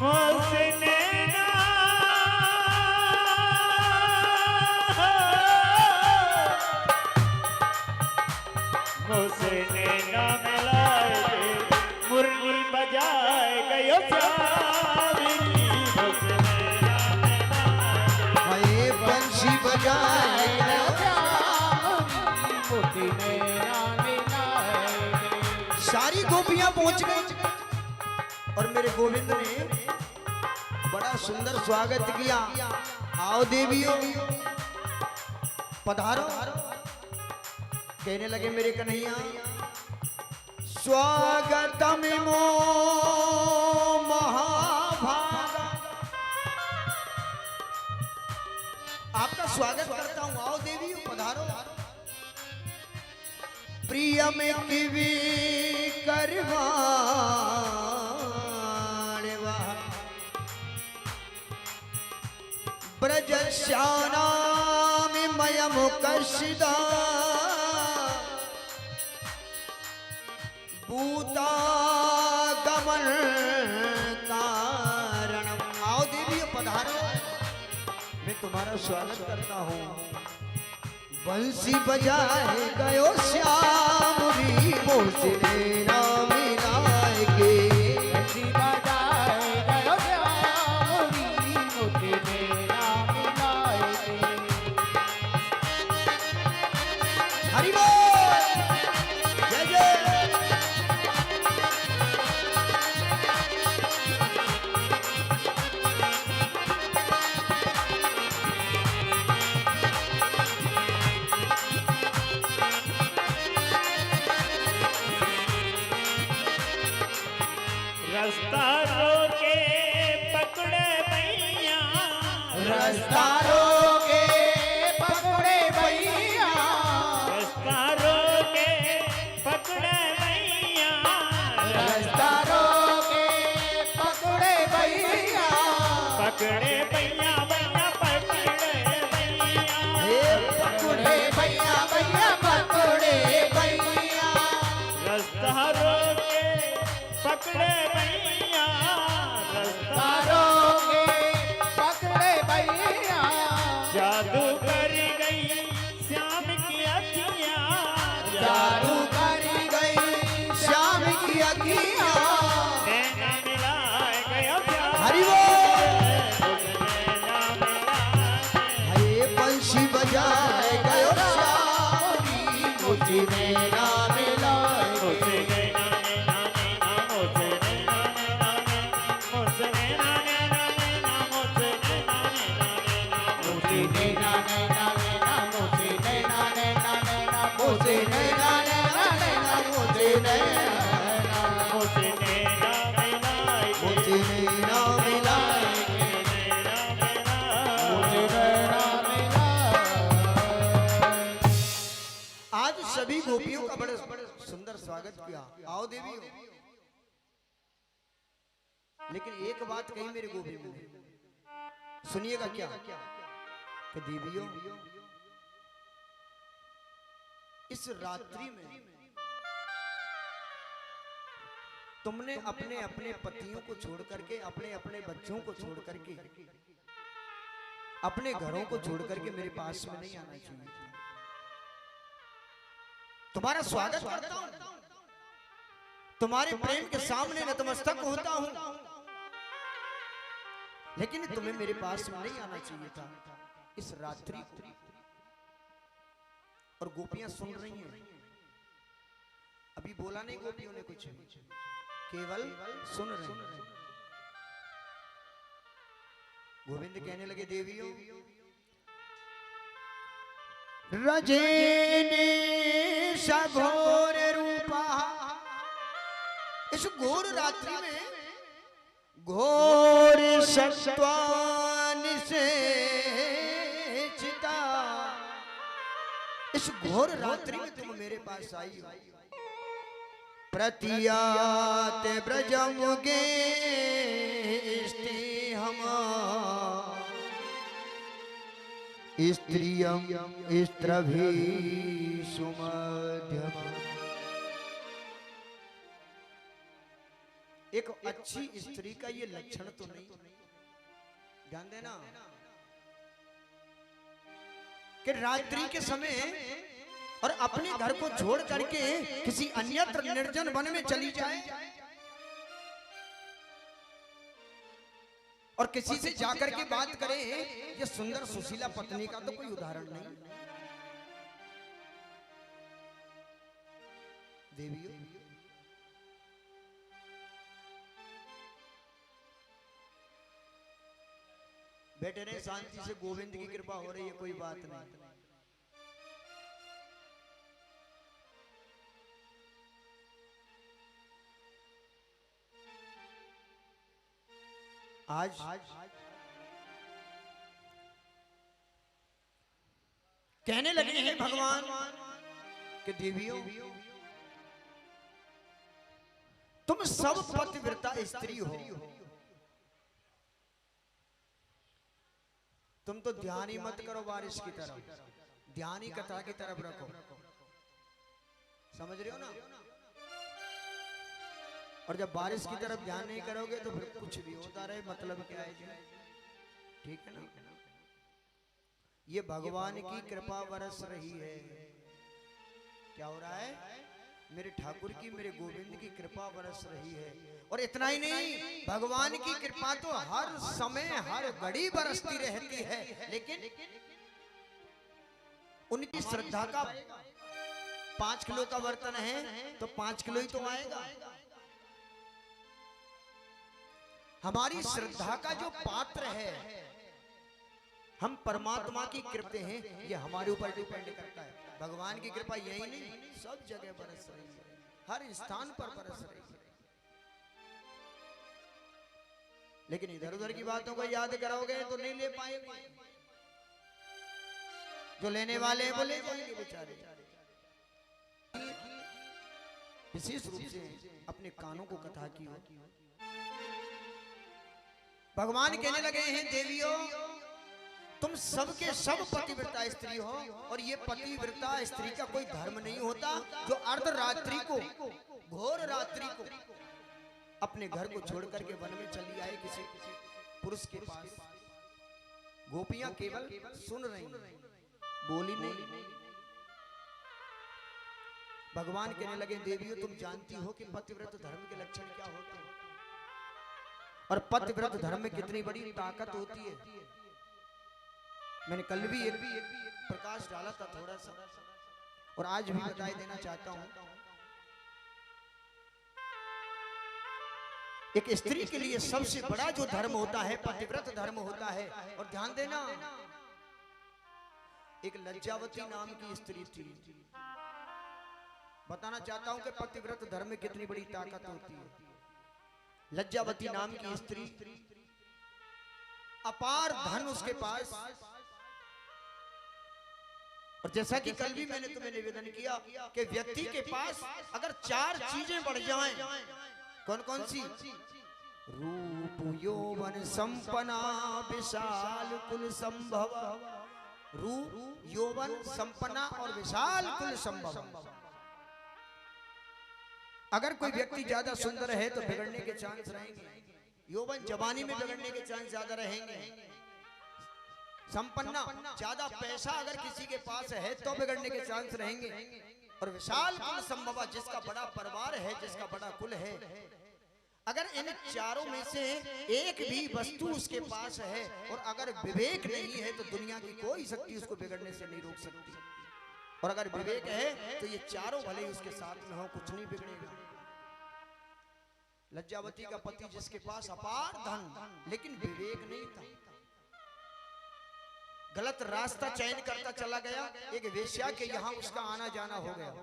मोसे नैना मोसे नैना मिलाए मुरली बजाए गयो श्यामिनी मोसे नैना मिलाए बंसी बजाए सारी गोपियां पहुंच गई और मेरे गोविंद ने बड़ा सुंदर स्वागत किया। आओ देवियों पधारो। कहने लगे मेरे कन्हैया स्वागतम मो महाभागा आपका स्वागत करता हूं। आओ देवियों पधारो। प्रिय में किवी करवा ब्रज श्यानाम मयम कशिदा भूता गमन कारणम। आओ देवी पधारो मैं तुम्हारा स्वागत करता हूँ। बंसी बजाए गयो श्यामरी मोसे नैना मिलाएगे बंसी बजाए गयो श्यामरी मोसे नैना मिलाएगे। हरि बोल जय जय रास्ता रोके पकड़े भैया रास्ता रोके पकड़े भैया रास्ता रोके पकड़े भैया रास्ता रोके पकड़े भैया पकड़े भैया भैया पकड़े भैया पकड़े भैया भैया पकड़े भैया रास्ता रोके पकड़े भैया रास्ता रोके पकड़े भैया जादू कर गई श्याम की अखियां सभी गोपियों का बड़े सुंदर स्वागत किया, आओ देवी। लेकिन एक बात कही मेरे गोपी ने, सुनिएगा क्या कि देवियों इस रात्रि में तुमने अपने अपने पतियों को छोड़ करके, अपने अपने बच्चों को छोड़ करके, अपने घरों को छोड़ करके मेरे पास में नहीं आना चाहिए। तुम्हारा स्वागत करता हूं, तुम्हारे प्रेम के सामने नतमस्तक होता हूं, लेकिन तुम्हें मेरे पास में नहीं आना चाहिए था इस रात्रि को। और गोपियां सुन रही हैं, अभी बोला नहीं गोपियों ने कुछ, केवल सुन रहे हैं। गोविंद कहने लगे देवियों, रजनी सघोर रूपा, इस घोर रात्रि में घोर सत्वान से चिता, इस घोर रात्रि में तुम मेरे पास आई हो। प्रतियात ब्रजमुगे हम स्त्रियम स्त्रभी सुमध्यम। एक अच्छी स्त्री का ये लक्षण तो नहीं, ध्यान देना कि रात्रि के समय और अपने घर को छोड़ करके किसी अन्यत्र निर्जन वन में चली जाए और किसी से जाकर के बात करे, ये सुंदर सुशीला पत्नी का तो कोई उदाहरण नहीं। देवियों बैठे रहे शांति से, गोविंद की कृपा हो रही है, कोई बात नहीं। आज कहने लगे हैं भगवान कि देवियों तुम सब पतिव्रता स्त्री हो, तुम तो ध्यान ही मत करो बारिश की तरफ, ध्यान ही कथा की तरफ रखो। समझ रहे हो ना? और जब बारिश की तरफ ध्यान नहीं करोगे तो फिर कुछ भी होता रहे, मतलब क्या है जी? ठीक है ना? ये भगवान की कृपा बरस रही है। क्या हो रहा है? मेरे ठाकुर की, मेरे गोविंद की कृपा बरस रही है। और इतना ही नहीं, भगवान की कृपा तो हर समय हर घड़ी बरसती रहती है, लेकिन उनकी श्रद्धा का 5 किलो का बर्तन है तो 5 किलो ही तो आएगा। हमारी श्रद्धा का जो पात्र है, हम परमात्मा की कृपा हैं, ये हमारे ऊपर डिपेंड करता है। भगवान की कृपा यही नहीं, सब जगह बरस रही है, हर स्थान पर बरस रही है। लेकिन इधर उधर की बातों को याद करोगे तो नहीं ले पाएंगे, जो लेने वाले हैं वो ले जाएंगे बेचारे। विशेष रूप से अपने कानों को कथा की हो। भगवान कहने लगे हैं देवियों तुम सबके सब पतिव्रता स्त्री हो, और ये पतिव्रता स्त्री का कोई धर्म नहीं होता जो अर्धरात्रि को, घोर रात्रि को अपने घर को छोड़ करके वन में चली आए किसी पुरुष के पास। गोपियां केवल सुन रही, बोली नहीं। भगवान कहने लगे देवियों तुम जानती हो कि पतिव्रत धर्म के लक्षण क्या होते हैं, और पतिव्रत धर्म में कितनी बड़ी ताकत होती है। मैंने कल भी एक प्रकाश डाला था थोड़ा सा, और आज भी बताई देना चाहता हूं। एक स्त्री के लिए सबसे बड़ा जो धर्म होता है पतिव्रत धर्म होता है। और ध्यान देना, एक लज्जावती नाम की स्त्री थी। बताना चाहता हूं कि पतिव्रत धर्म में कितनी बड़ी ताकत होती है। लज्जावती नाम की स्त्री, अपार धन उसके पास, और जैसा कि कल भी मैंने तुम्हें निवेदन किया कि व्यक्ति के पास अगर 4 चीजें बढ़ जाएं, कौन कौन सी? रूप यौवन संपन्ना विशाल कुल संभव। रूप यौवन संपन्ना और विशाल कुल संभव। अगर कोई व्यक्ति ज्यादा सुंदर है तो बिगड़ने के चांस रहेंगे, यौवन जवानी में बिगड़ने के चांस ज्यादा रहेंगे। संपन्ना ज्यादा पैसा अगर किसी के पास है तो बिगड़ने के चांस रहेंगे। और विशाल कुल संभव, जिसका बड़ा परिवार है, जिसका बड़ा कुल है, अगर इन चारों में से एक भी वस्तु उसके पास है और अगर विवेक नहीं है तो दुनिया की कोई शक्ति उसको बिगड़ने से नहीं रोक सकती। और अगर विवेक है तो ये चारों भले ही उसके साथ में हो, कुछ नहीं बिगड़ेगा। लज्जावती का पति जिसके पास अपार धन लेकिन विवेक नहीं था, गलत रास्ता चयन करता चला गया, एक वेश्या के यहाँ उसका आना जाना हो गया।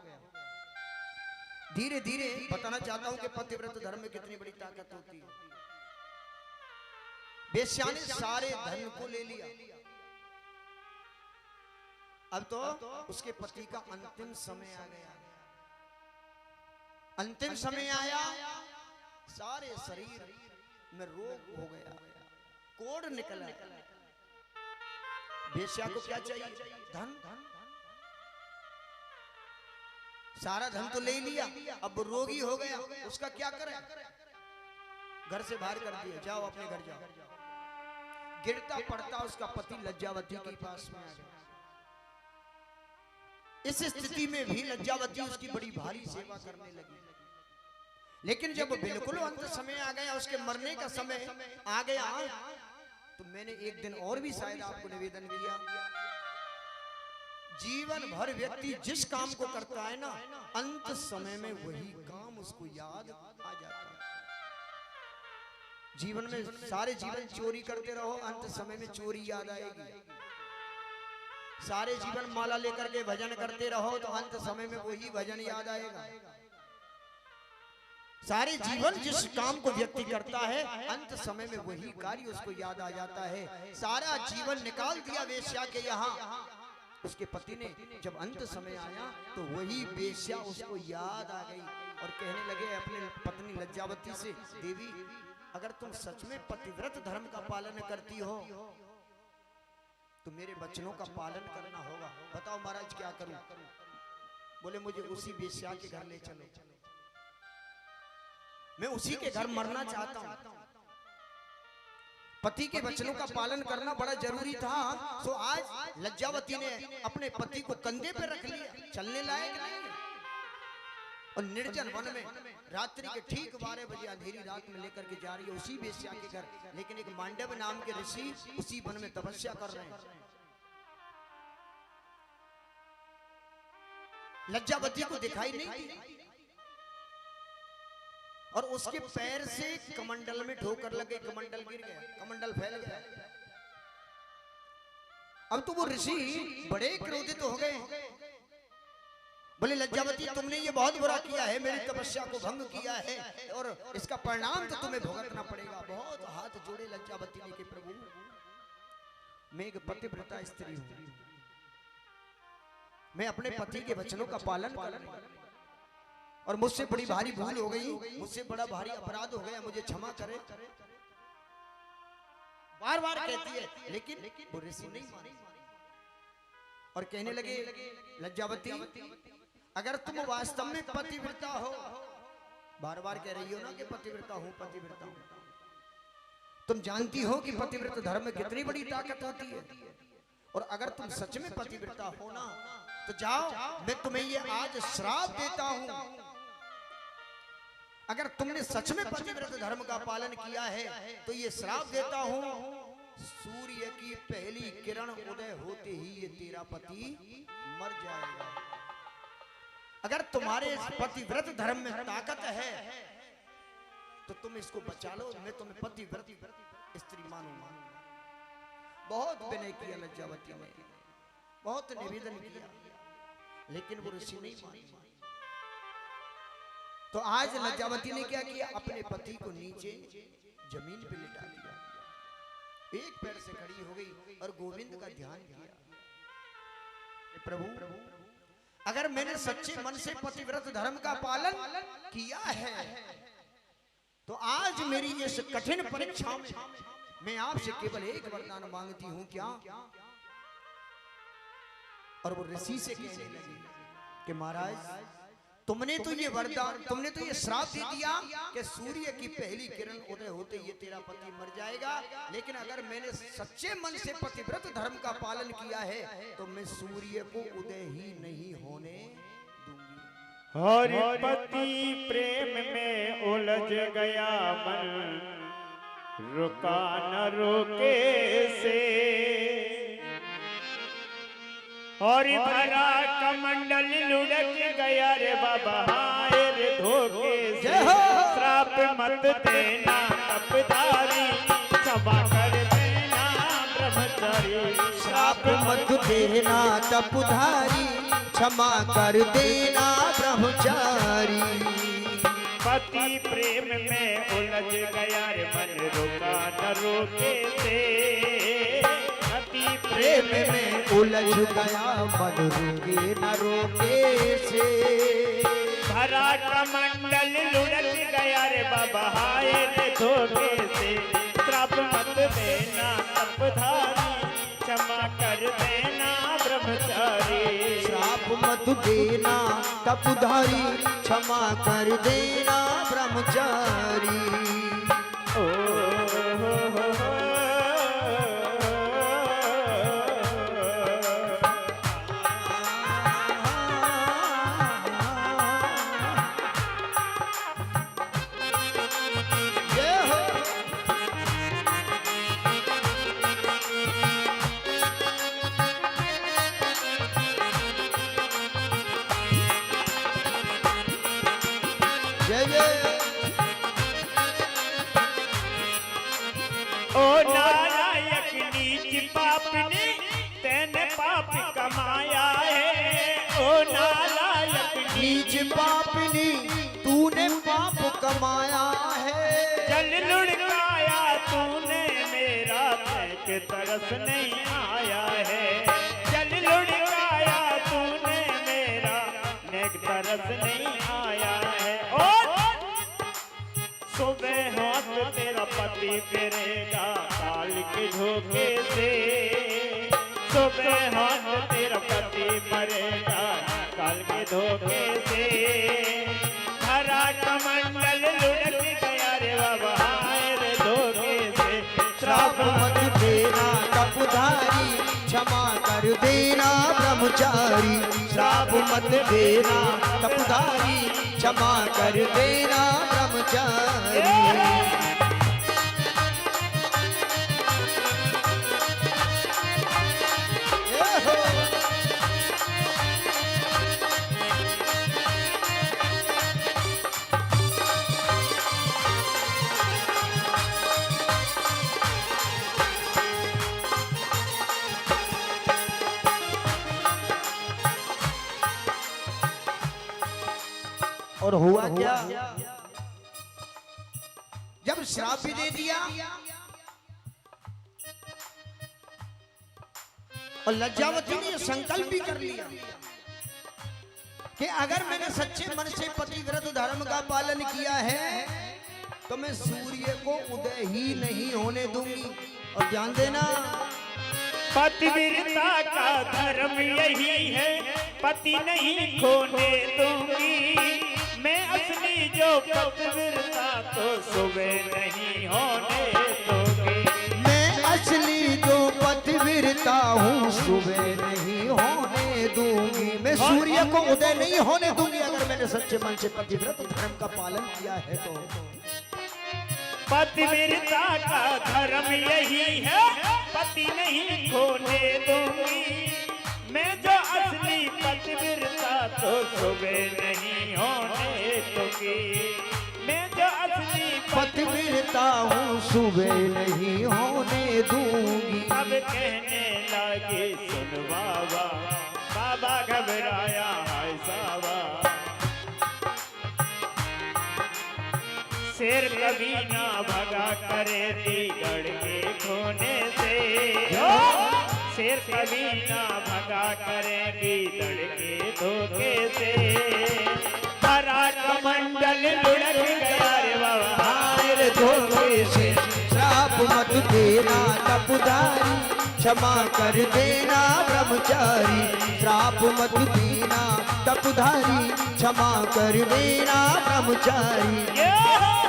धीरे धीरे बताना चाहता हूं कि पतिव्रत धर्म में कितनी बड़ी ताकत होती है। वेश्या ने सारे धन को ले लिया। अब तो उसके पति का अंतिम समय आ गया। अंतिम समय आया, सारे शरीर में रोग हो गया, कोढ़ निकला। वेश्या को क्या चाहिए? धन। सारा धन तो ले लिया, अब रोगी हो गया, उसका क्या करें? घर से बाहर कर दिया, जाओ अपने घर जाओ। गिरता पड़ता उसका पति लज्जावती के पास में आ गया। इस स्थिति में भी लज्जावती उसकी बड़ी भारी सेवा करने लगी। लेकिन जब बिल्कुल अंत समय आ गया, उसके मरने का समय आ गया, तो मैंने एक दिन और भी शायद आपको निवेदन किया, जीवन भर व्यक्ति जिस काम को करता है ना, अंत समय में वही काम उसको याद आ जाता है। जीवन में सारे जीवन चोरी करते रहो, अंत समय में चोरी याद आएगी। सारे जीवन माला लेकर के भजन करते रहो तो अंत समय में वही भजन याद आएगा। सारे जीवन जिस काम को व्यक्ति करता है, अंत समय में वही कार्य उसको याद आ जाता है। सारा जीवन निकाल दिया वेश्या के यहाँ, उसके पति ने जब अंत समय आया तो वही वेश्या उसको याद आ गई और कहने लगे अपने पत्नी लज्जावती से, देवी अगर तुम सच में पतिव्रत धर्म का पालन करती हो तो मेरे वचनों का पालन करना होगा। बताओ महाराज क्या करूं? बोले मुझे उसी वेश्या के घर ले चलो, मैं उसी के घर मरना चाहता हूं। पति के वचनों का पालन करना बड़ा जरूरी था। सो आज लज्जावती ने अपने पति को कंधे पे रख लिया, चलने लायक नहीं, और निर्जन वन में रात्रि के ठीक 12 बजे अंधेरी रात में लेकर के जा रही है उसी वेश्या के घर। लेकिन एक मांडव नाम के ऋषि उसी वन में तपस्या कर रहे हैं। लज्जावती को दिखाई नहीं दी और उसके पैर से कमंडल में ठोकर लगे, कमंडल गिर गया, कमंडल फैल गया। अब तो वो ऋषि बड़े क्रोधित हो गए। बोले लज्जावती तुमने ये बहुत बुरा किया है, मेरी तपस्या को भंग किया है और इसका परिणाम तो तुम्हें भुगतना पड़ेगा। बहुत हाथ जोड़े लज्जावती ने कि प्रभु मैं एक पतिव्रता स्त्री हूं, मैं अपने पति के वचनों का पालन कर और मुझसे बड़ी भारी भूल हो गई, मुझसे बड़ा भारी अपराध हो गया, मुझे क्षमा करे। बार बार कहती है, लेकिन वो ऋषि नहीं माने और कहने लगे लज्जावती अगर तुम वास्तव में पतिव्रता हो, बार बार कह रही हो ना कि पतिव्रता हूं, पतिव्रता हूं, तुम जानती हो कि पतिव्रत धर्म में कितनी बड़ी ताकत होती है। और अगर तुम सच में पतिव्रता हो ना तो जाओ, मैं तुम्हें ये आज श्राप देता हूं। अगर तुमने सच में पतिव्रत धर्म का पालन किया है तो ये श्राप देता हूं, सूर्य की पहली किरण उदय होते ही ये तेरा पति मर जाएगा। अगर तुम्हारे पतिव्रत धर्म में ताकत है तो तुम इसको बचा लो, मैं तुम्हें पतिव्रत स्त्री मानूंगा। बहुत विनय किया लज्जावती ने, बहुत निवेदन किया, लेकिन वो ऋषि नहीं माने। तो आज लज्जावती ने क्या किया, अपने पति को नीचे जमीन पे लिटा दिया, एक पैर से खड़ी हो गई और गोविंद का ध्यान किया। प्रभु अगर मैंने सच्चे मन से पतिव्रत धर्म का पालन किया है तो आज मेरी इस कठिन परीक्षा में मैं आपसे केवल एक वरदान मांगती हूं। क्या? और वो ऋषि से कहने लगी कि महाराज तुमने तो ये वरदान, तुमने तो ये श्राप दे दिया कि सूर्य की पहली किरण उदय होते ये तेरा पति मर जाएगा, लेकिन अगर मैंने सच्चे मन से पतिव्रत धर्म का पालन किया है तो मैं सूर्य को उदय ही नहीं होने दूंगी। हरिपति प्रेम में उलझ गया मन, रुका न रोके से, और भरा कमंडल लुढ़क गया रे बाबा हाय रे धोखे से। श्राप मत देना तपधारी, क्षमा कर देना ब्रह्मचारी। श्राप मत देना तपधारी, क्षमा कर देना ब्रह्मचारी। पति प्रेम में उलझ गया रे मन, रुका न रोके से। प्रेम में उलझ गया मन, रुके न रोके से। भरा कमंडल लुढ़क गया रे बाबा हाय रे धोखे से। श्राप मत देना तपधारी, क्षमा कर देना ब्रह्मचारी। श्राप मत देना तपधारी, क्षमा कर देना ब्रह्मचारी। ओ नालायक नीच पापनी, तेने पाप कमाया है। ओ नालायक नीच पापनी, तूने पाप कमाया है। जल लुढ़काया तूने मेरा, के तरस नहीं आया है। जल लुढ़काया तूने मेरा, नेक तरस नहीं आया है। और सुबह हाथ तेरा पति फिरेगा काल के धोखे से। सुबह हाथ तेरा पति मरेगा काल के धोखे से। हरा कमंडल लुढ़क गया रे बाबा हाय रे धोखे से। श्राप मत देना तपधारी, क्षमा कर देना ब्रह्मचारी। श्राप मत देना तपधारी, क्षमा कर देना ब्रह्मचारी। और हुआ क्या? जब श्राप भी दे दिया और लज्जावती ने संकल्प भी कर लिया कि अगर मैंने सच्चे मन से पतिव्रत धर्म का पालन किया है तो मैं सूर्य को उदय ही नहीं होने दूंगी। और ध्यान देना, पतिव्रता का धर्म यही है, पति नहीं खोने दूंगी। मैं असली जो पतिव्रता तो सुबह नहीं होने दूंगी। मैं असली जो पतिव्रता हूँ सुबह नहीं होने दूंगी। मैं सूर्य को उदय नहीं होने दूंगी अगर मैंने सच्चे मन से पतिव्रत धर्म का पालन किया है तो। पतिव्रता का धर्म यही है, पति नहीं खोने दूंगी। मैं जो असली पतिव्रता तो सुबह नहीं होने दूंगी। मैं जो असली पतिव्रता हूँ सुबह नहीं होने दूंगी। अब कहने लगी सुन बाबा, बाबा घबराया हाय साबा। शेर कभी ना भगा करे गढ़ के खोने से। शेर कभी ना भगा करे गीदड़ के धोखे से। हरा कमंडल लुढ़क गया रे बाबा हाय धोखे से। श्राप मत देना तपधारी, क्षमा कर देना ब्रह्मचारी। श्राप मत देना तपधारी, क्षमा कर देना ब्रह्मचारी।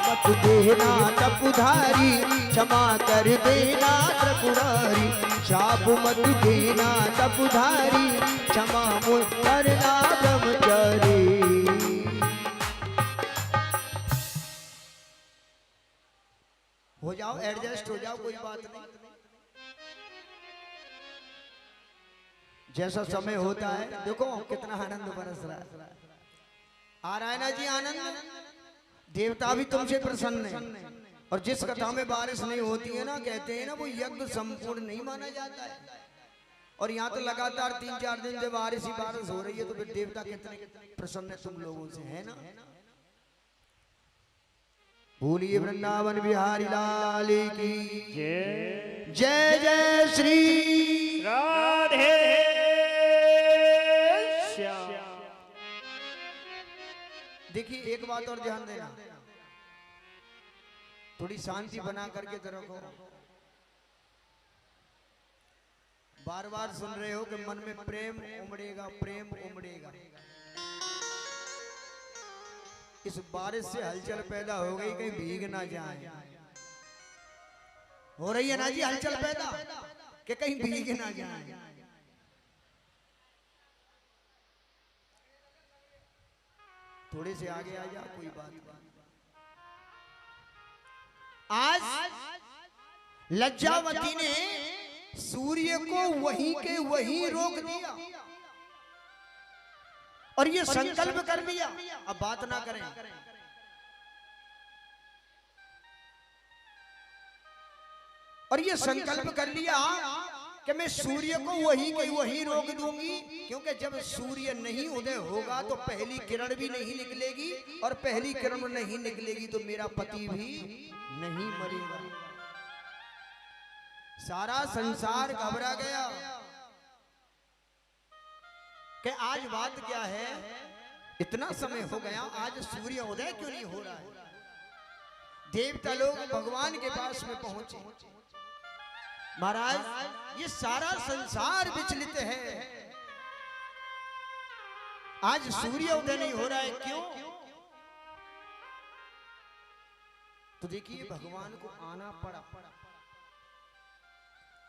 मत देना तपधारी, क्षमा कर देना त्रिपुरारी। श्राप मत देना तपधारी, क्षमा करना ब्रह्मचारी। हो जाओ, एडजस्ट हो जाओ, कोई बात नहीं। जैसा समय होता है, देखो कितना आनंद बरस रहा है। आ रहा है ना जी आनंद। देवता भी तुमसे प्रसन्न है। और जिस कथा में बारिश नहीं होती है ना, कहते हैं ना वो यज्ञ संपूर्ण नहीं माना जाता है। और यहाँ तो लगातार 3-4 दिन से बारिश ही बारिश हो रही है, तो फिर देवता कितने प्रसन्न है तुम लोगों से, है ना। बोलिए वृंदावन बिहारी लाल की जय जय। जय श्री राधे श्याम। देखिए एक बात और ध्यान देना, थोड़ी शांति बना करके तो रखो। बार बार सुन रहे हो कि मन में प्रेम उमड़ेगा, प्रेम उमड़ेगा। इस बारिश से हलचल पैदा हो गई, कहीं भीग ना जाए। हो रही है ना जी हलचल पैदा कि कहीं भीग ना जाए। थोड़े से आगे आ जाओ, कोई बात नहीं। आज लज्जावती ने सूर्य को वहीं के वहीं रोक दिया और ये संकल्प कर लिया अब बात ना करें। और ये संकल्प कर लिया कि मैं सूर्य को वहीं के वहीं रोक दूंगी, क्योंकि जब सूर्य नहीं उदय होगा तो पहली किरण भी नहीं निकलेगी, और पहली किरण नहीं निकलेगी तो मेरा पति भी नहीं मरेगा। सारा संसार घबरा गया कि आज बात क्या है, इतना समय हो गया, आज सूर्य उदय क्यों नहीं हो रहा है। देवता लोग भगवान के पास में पहुंचे, महाराज ये सारा संसार विचलित है, आज सूर्य उदय नहीं हो रहा है, क्यों। तो देखिए भगवान को आना पड़ा।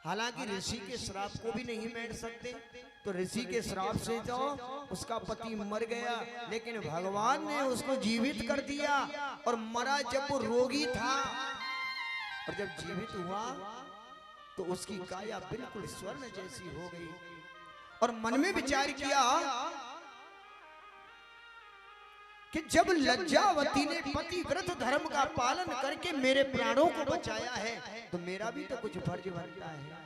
हालांकि ऋषि के श्राप को भी नहीं बैठ सकते, तो ऋषि के श्राप से तो उसका पति मर गया, लेकिन भगवान ने उसको जीवित कर दिया। और मरा जब वो रोगी था, और जब जीवित हुआ तो उसकी काया बिल्कुल स्वर्ण जैसी हो गई। और मन में विचार किया कि जब लज्जावती ने पतिव्रत धर्म का पालन करके मेरे प्राणों को बचाया है, तो मेरा भी तो कुछ फर्ज बनता है।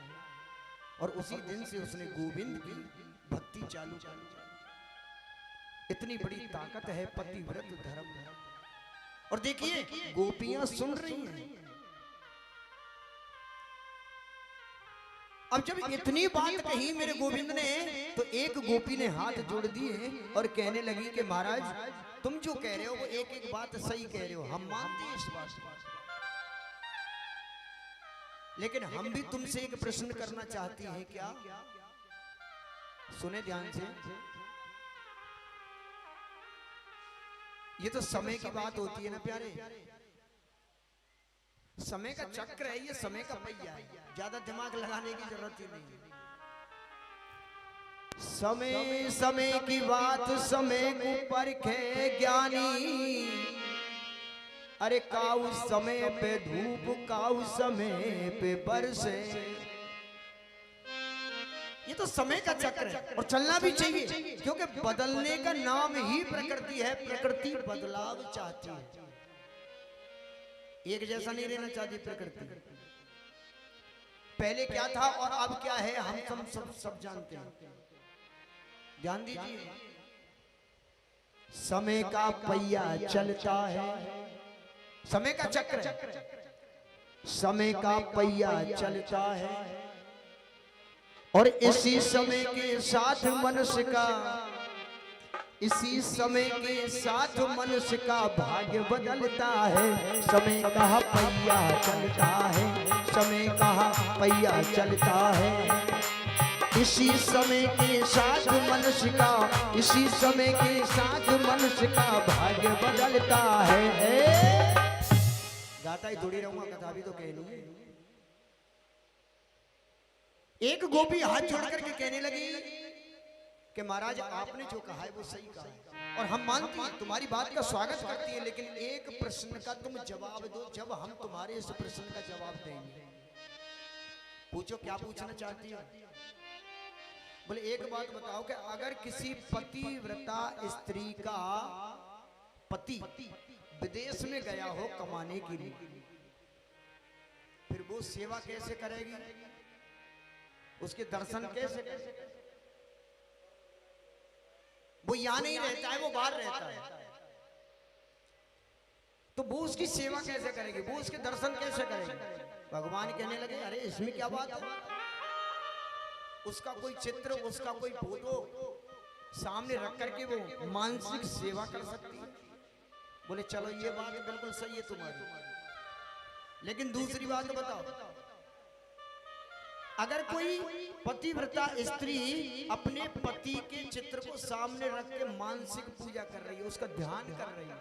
और उसी दिन से उसने गोविंद की भक्ति चालू कर दी। इतनी बड़ी ताकत है पतिव्रत धर्म में। और देखिए गोपियां सुन रही हैं। अब जब इतनी बात कही मेरे गोविंद ने, तो एक गोपी ने हाथ जोड़ दिए और कहने लगी कि महाराज तुम जो कह रहे हो वो एक एक बात सही कह रहे हो, हम मानते हैं इस बात को, लेकिन हम भी तुमसे एक प्रश्न करना चाहती हैं। क्या? सुने ध्यान से। ये तो समय की बात होती है ना प्यारे, समय का चक्र है, ये समय का पहिया है, ज्यादा दिमाग लगाने की जरूरत ही नहीं है। समय समय की बात समय को परखे ज्ञानी, अरे काऊ समय पे धूप काऊ समय पे बरसे। ये तो समय का चक्र है और चलना भी चाहिए, क्योंकि बदलने का नाम ही प्रकृति है। प्रकृति बदलाव चाहती है, एक जैसा नहीं रहना चाहती प्रकृति। पहले क्या था और अब क्या है हम सब जानते हैं। ध्यान दीजिए, समय का पहिया चलता है, समय का चक्र है, समय का पहिया चलता है और इसी समय के साथ मनुष्य का, इसी समय के साथ मनुष्य का भाग्य बदलता है। समय कहाँ पहिया चलता है, समय कहाँ पहिया चलता है। इसी समय के साथ मनुष्य का, इसी समय के साथ मनुष्य का भाग्य बदलता है। गाता ही थोड़ी रहूंगा, कथा भी तो कहनी है। एक गोपी हाथ जोड़ करके कहने लगी कि महाराज आपने जो कहा है वो सही कहा है और हम मानते हैं, तुम्हारी बात का स्वागत करती है, लेकिन एक प्रश्न का तुम जवाब दो। जब हम तुम्हारे इस प्रश्न का जवाब देंगे, पूछो क्या पूछना चाहती हो। बोले एक बात बताओ कि अगर किसी पतिव्रता स्त्री का पति विदेश में गया हो कमाने के लिए, फिर वो सेवा कैसे करेगी, उसके दर्शन कैसे करेगी। वो यहां नहीं रहता है, वो बाहर रहता है, तो वो उसकी सेवा कैसे करेगी, वो उसके दर्शन कैसे करेगी। भगवान कहने लगे अरे इसमें क्या बात है, उसका कोई चित्र, उसका कोई फोटो सामने रख करके वो मानसिक सेवा कर सकती है। बोले चलो ये बात बिल्कुल सही है तुम्हारी, लेकिन दूसरी बात बताओ, अगर कोई पतिव्रता स्त्री अपने पति के चित्र को सामने रख के मानसिक पूजा कर रही है, उसका ध्यान कर रही है,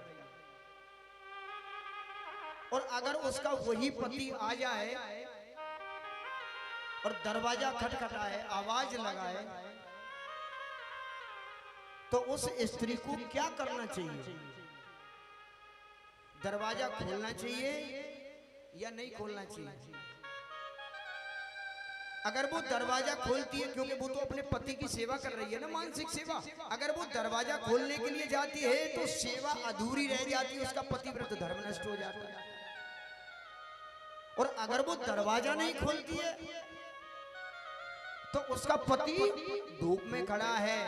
और अगर उसका वही पति आ जाए और दरवाजा खटखटाए, आवाज लगाए, तो उस स्त्री को क्या करना चाहिए। दरवाजा खोलना चाहिए या नहीं खोलना चाहिए। अगर वो दरवाजा खोलती है, क्योंकि वो तो अपने पति की सेवा कर रही है ना, मानसिक सेवा, अगर वो दरवाजा खोलने के लिए जाती है तो सेवा अधूरी रह जाती है, उसका पतिव्रत धर्म नष्ट हो जाता है। और अगर वो दरवाजा नहीं खोलती है तो उसका पति धूप में खड़ा है,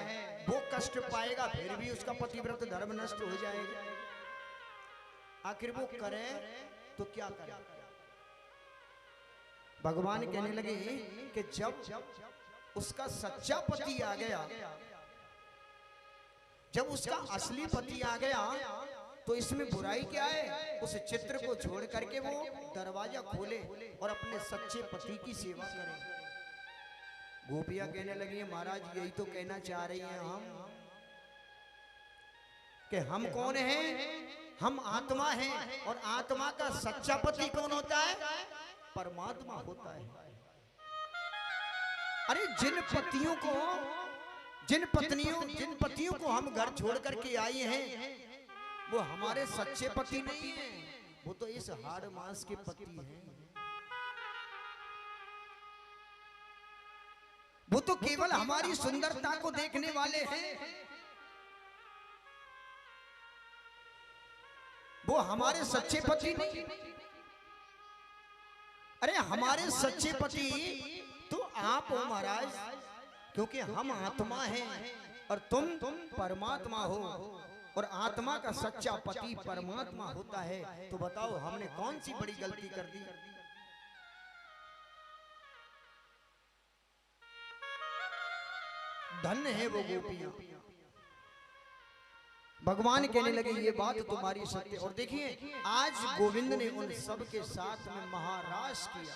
वो कष्ट पाएगा, फिर भी उसका पतिव्रत धर्म नष्ट हो जाएगा। आखिर वो करे तो क्या करे। भगवान कहने लगे कि जब उसका सच्चा पति आ गया, जब उसका असली पति आ गया, तो इसमें बुराई क्या है। उस चित्र को छोड़ करके वो दरवाजा खोले और अपने सच्चे पति की सेवा करे। गोपियां कहने लगी महाराज यही तो कहना चाह रही हैं हम, कि हम कौन हैं, हम आत्मा हैं, और आत्मा का सच्चा पति कौन होता है, परमात्मा होता है। अरे जिन पतियों को हम घर छोड़ करके आए हैं, वो हमारे सच्चे पति नहीं हैं, वो तो इस हाड़ मांस के पति हैं। वो तो केवल हमारी सुंदरता को देखने वाले हैं, वो हमारे सच्चे पति नहीं। अरे हमारे सच्चे पति तो आप हो महाराज, क्योंकि हम आत्मा हैं और तुम परमात्मा हो, और आत्मा का सच्चा पति परमात्मा होता है। तो बताओ हमने कौन सी बड़ी गलती कर दी। धन्य है वो गोपियां। भगवान कहने लगे ये बात तुम्हारी सत्य। और देखिए आज गोविंद ने उन सब के साथ में महारास किया।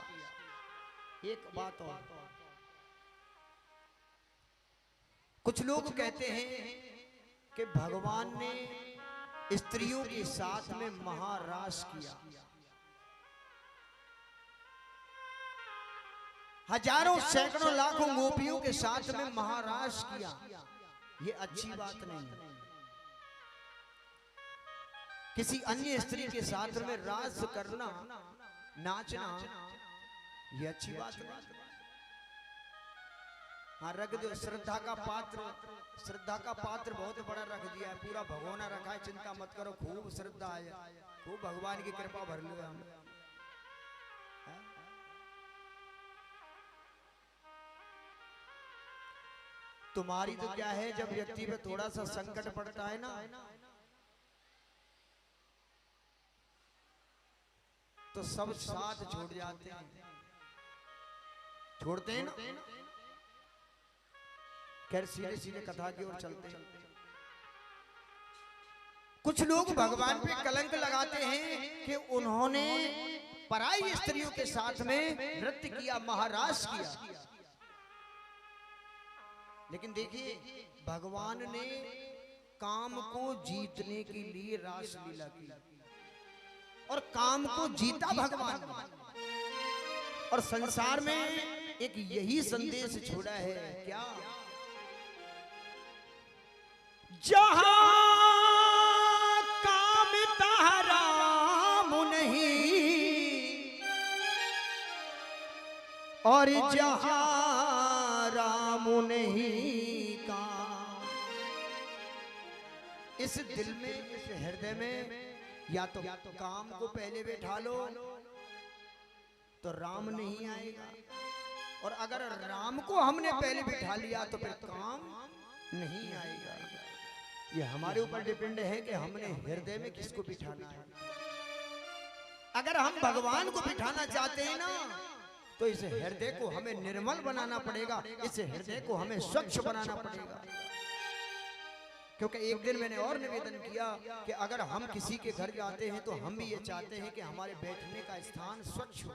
एक बात और, कुछ लोग कहते हैं कि भगवान ने स्त्रियों के साथ में महारास किया, हजारों सैकड़ों लाखों गोपियों के साथ में महारास किया। ये अच्छी बात नहीं है। किसी अन्य स्त्री के साथ में रास करना, नाचना, ये अच्छी बात नहीं। हाँ रख दो, श्रद्धा का पात्र बहुत बड़ा रख दिया है, पूरा भगोना रखा है, चिंता मत करो, खूब श्रद्धा है, खूब भगवान की कृपा भर लो हम। तुम्हारी तो क्या है, जब व्यक्ति पे थोड़ा सा संकट पड़ता है ना, तो सब साथ छोड़ जाते हैं, छोड़ते हैं ना। खैर सीधे सीधे कथा की ओर चलते हैं। कुछ लोग भगवान पे कलंक लगाते हैं कि उन्होंने पराई स्त्रियों के साथ में नृत्य किया, महारास किया। लेकिन देखिए भगवान ने काम को जीतने के लिए रास लीला की और काम को जीता भगवान ने। और संसार में एक यही संदेश छोड़ा है, क्या? जहां काम राम नहीं और जहां राम नहीं काम। इस दिल में, इस हृदय में या तो काम को पहले बैठा लो तो राम नहीं आएगा, और अगर राम को हमने पहले बिठा लिया तो फिर काम नहीं आएगा। ये हमारे ऊपर डिपेंड है कि हमने हृदय में किसको बिठाना है। अगर हम भगवान को बिठाना चाहते हैं ना, तो इस हृदय को हमें निर्मल बनाना पड़ेगा, इस हृदय को हमें स्वच्छ बनाना पड़ेगा। क्योंकि एक दिन मैंने और निवेदन किया कि अगर हम किसी के घर जाते हैं तो हम भी ये चाहते हैं कि हमारे बैठने का स्थान स्वच्छ हो,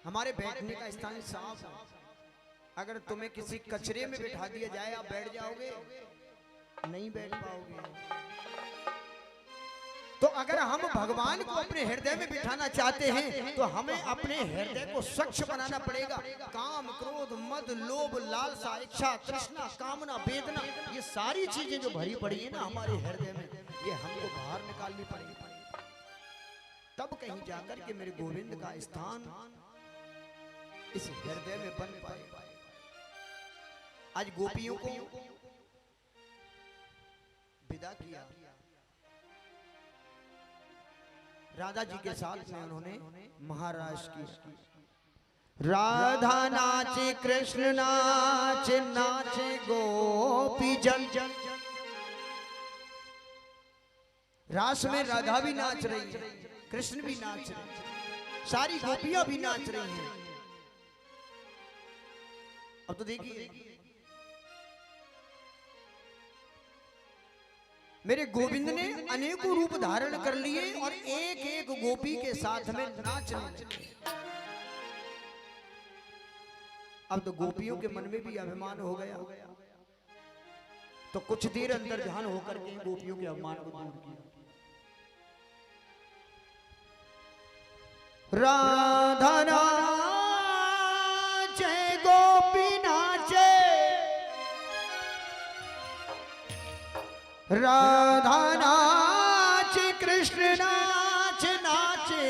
हमारे बैठने का स्थान साफ हो। अगर तुम्हें किसी कचरे में बिठा दिया जाए, आप बैठ जाओगे? नहीं बैठ पाओगे। तो अगर हम भगवान को अपने हृदय में बिठाना चाहते हैं तो हमें अपने हृदय को स्वच्छ बनाना पड़ेगा। काम, क्रोध, मद, लोभ, लालसा, इच्छा, तृष्णा, कामना, वेदना, ये सारी चीजें जो भरी पड़ी है ना हमारे हृदय में, ये हमको बाहर निकालनी पड़ेगी। तब कहीं जाकर के मेरे गोविंद का स्थान इस हृदय में बन पाएगा। आज गोपियों को विदा किया, राधा जी के साथ में उन्होंने महाराज की। राधा नाचे, कृष्ण नाचे, नाचे गोपी जन। रास में राधा भी नाच रही है, कृष्ण भी नाच रहे हैं, सारी गोपियां भी नाच रही हैं। अब तो देखिए मेरे गोविंद ने अनेकों रूप धारण कर लिए और एक एक गोपी के साथ में नाचने लगे। अब तो गोपियों के मन में भी अभिमान हो गया, तो कुछ देर अंदर ध्यान होकर के गोपियों के अभिमान को दूर किया। राधा नाचे, गोपी नाचे, राधा नाचे, कृष्ण नाच, नाचे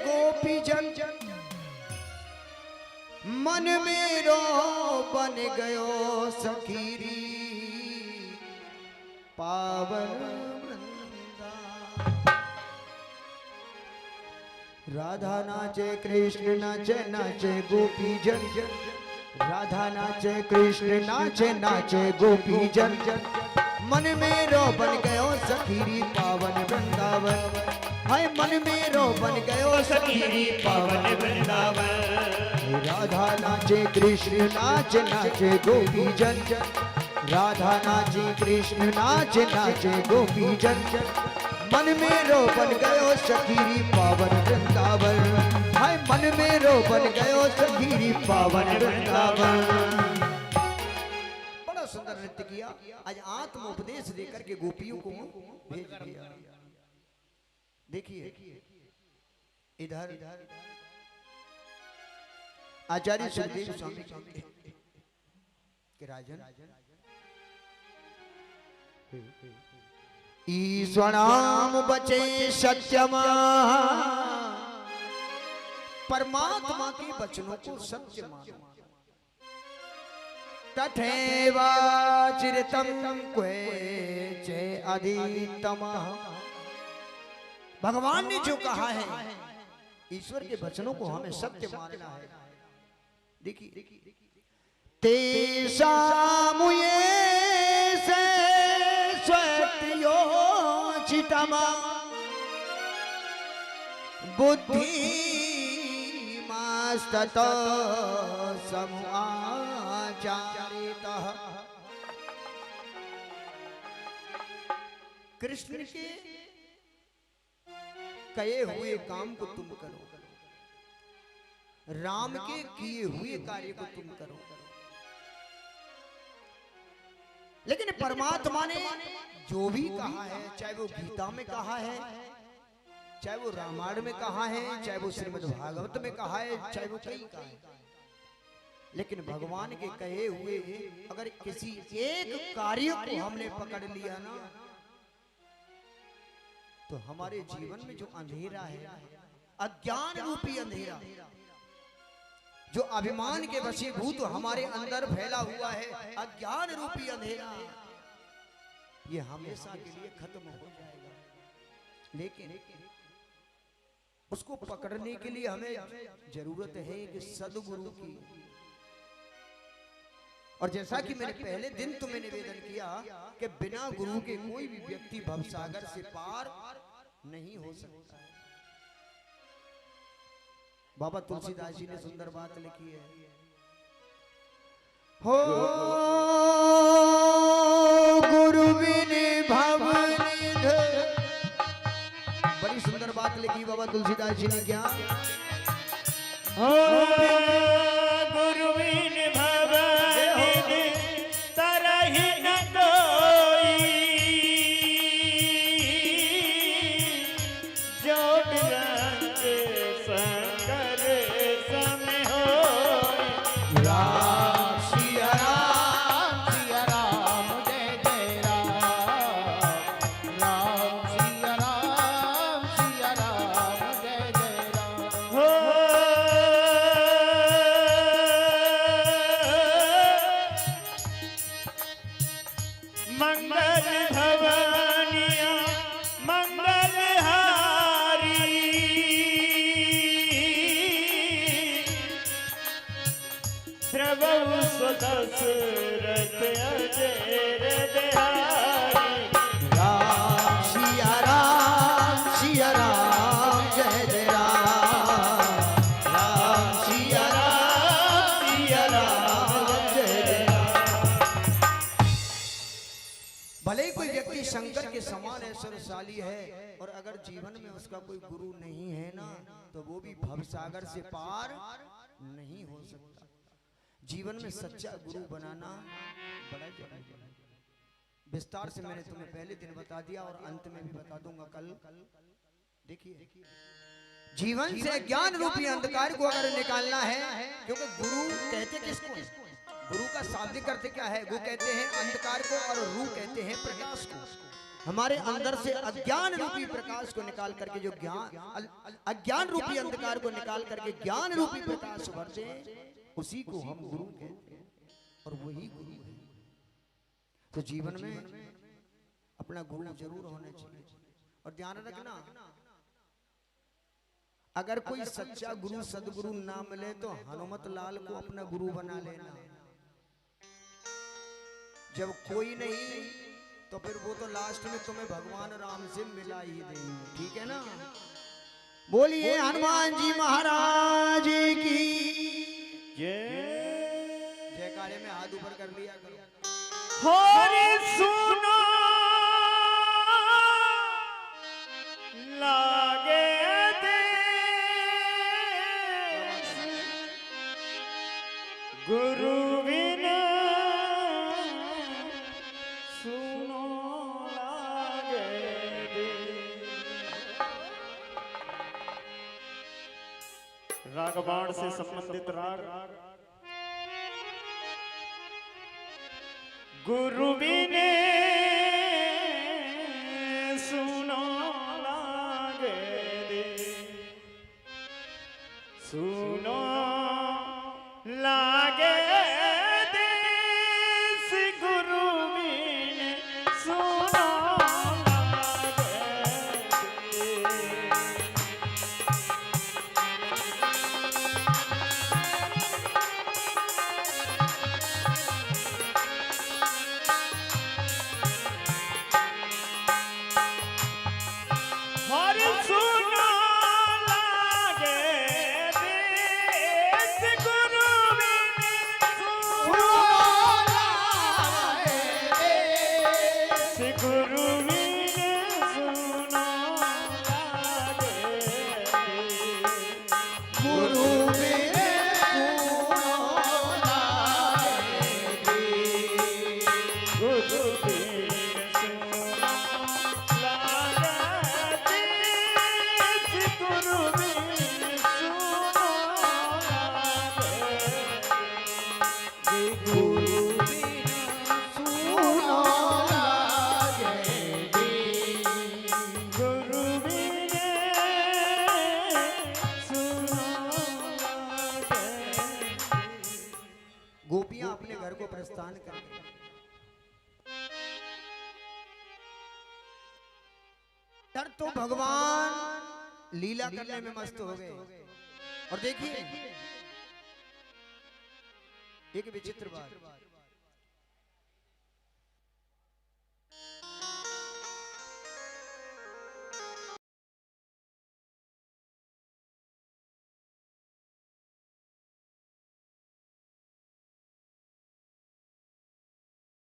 गोपी जन। मन मेरो बन गयो सखीरी पावन वृंदावन। राधा नाचे, कृष्ण नाचे, नाचे गोपी जन। राधा नाचे, कृष्ण नाचे, नाचे गोपी जन। मन मेरो बन गयो सखीरी पावन वृंदावन। हाय मन मेरो बन गयो सखीरी पावन वृंदावन। राधा नाचे, कृष्ण नाचे, नाचे गोपी जन। राधा नाचे, कृष्ण नाचे, नाचे गोपी जन। मन मेरो बन गयो सखीरी पावन वृंदावन। हाय मन मेरो बन गयो सखीरी पावन वृंदावन। सुंदर नृत्य किया। आज आत्म उपदेश देकर के गोपियों को भेज दिया। देखिए इधर आचार्य सुखदेव स्वामी के राजन ईश्वराम बचे सत्यमा, परमात्मा के वचनों को सत्य मानो। तथैवाचिरितं क्वेचे अधीतमः। भगवान ने जो कहा है, ईश्वर के वचनों को हमें सत्य मानना है। देखिए तेषामुये से स्वत्योचितमा बुद्धिमास्ततो समुआचरन्। चारितः। कृष्ण के कहे हुए काम को तुम करो, राम के किए हुए कार्य को तुम करो। लेकिन परमात्मा ने जो भी कहा है, चाहे वो गीता में कहा है, चाहे वो रामायण में कहा है, चाहे वो श्रीमद् भागवत में कहा है, चाहे वो कहीं कहा है, लेकिन भगवान के कहे हुए अगर किसी एक कार्य को हमने पकड़ लिया ना, तो हमारे जीवन में जो अंधेरा है, अज्ञान रूपी अंधेरा, जो अभिमान के वशीभूत हमारे अंदर फैला हुआ है, अज्ञान रूपी अंधेरा, ये हमेशा के लिए खत्म हो जाएगा। लेकिन उसको पकड़ने के लिए हमें जरूरत है कि सदगुरु की। और जैसा कि मैंने पहले दिन तुम्हें निवेदन किया कि बिना गुरु के कोई भी व्यक्ति भवसागर से पार नहीं हो सकता है। बाबा तुलसीदास जी ने सुंदर बात लिखी है, हो गुरु बिन भव निधि। बड़ी सुंदर बात लिखी बाबा तुलसीदास जी ने। क्या हो गुरु बिन भव निधि तरहि न कोई, जो बिरंग शंकर सम होई। राम सिया राम जय जय राम, राम सिया राम जय जय राम। हो मंगल भवानिया मंगल हारी, प्रभु सुदशरथ अजर बिहारी। राम सिया राम जय जय राम, राम सिया राम जय जय राम। भले ही कोई व्यक्ति शंकर के समान ऐश्वर्यशाली है, और अगर जीवन में उसका कोई गुरु नहीं है ना, तो वो भी भवसागर से पार नहीं हो सकता। जीवन में सच्चा गुरु बनाना बड़ा जरूरी है। विस्तार से मैंने तुम्हें पहले दिन बता दिया और अंत में भी बता दूंगा कल। देखिए, जीवन से ज्ञान रूपी अंधकार को अगर निकालना है, क्योंकि गुरु कहते किसको है? गुरु का शाब्दिक अर्थ क्या है? वो कहते हैं अंधकार को, और रू कहते हैं प्रकाश को। हमारे अंदर से अज्ञान रूपी प्रकाश को निकाल करके, जो ज्ञान अज्ञान रूपी अंधकार को निकाल करके ज्ञान रूपी प्रकाश भरते, उसी को हम गुरु कहते हैं, और वही गुरु है। तो जीवन में अपना गुरु जरूर होना चाहिए। और ध्यान रखना, अगर कोई सच्चा गुरु सदगुरु ना मिले तो हनुमत लाल को अपना गुरु बना लेना। जब कोई नहीं तो फिर वो तो लास्ट में तुम्हें भगवान राम से मिला ही देंगे। ठीक है ना? बोलिए हनुमान जी महाराज की जयकारे में हाथ ऊपर कर लिया करो। होरे सुनो लागे देश, गुरु बिना सुनो लागे देश। रागबाण से संबंधित राग। गुरु बिने सुनो लागे दे, सुनो लागे दे, गुरु बिने सुनो लागे दे। बिन सुना लागे देश, गुरु बिन सुना लागे, गुरु बिन सुना लागे, गुरु बिन सुना लागे। गोपियां अपने घर को प्रस्थान कर गई। तब तो भगवान लीला करने में मस्त हो गए। और देखिए एक विचित्र बात,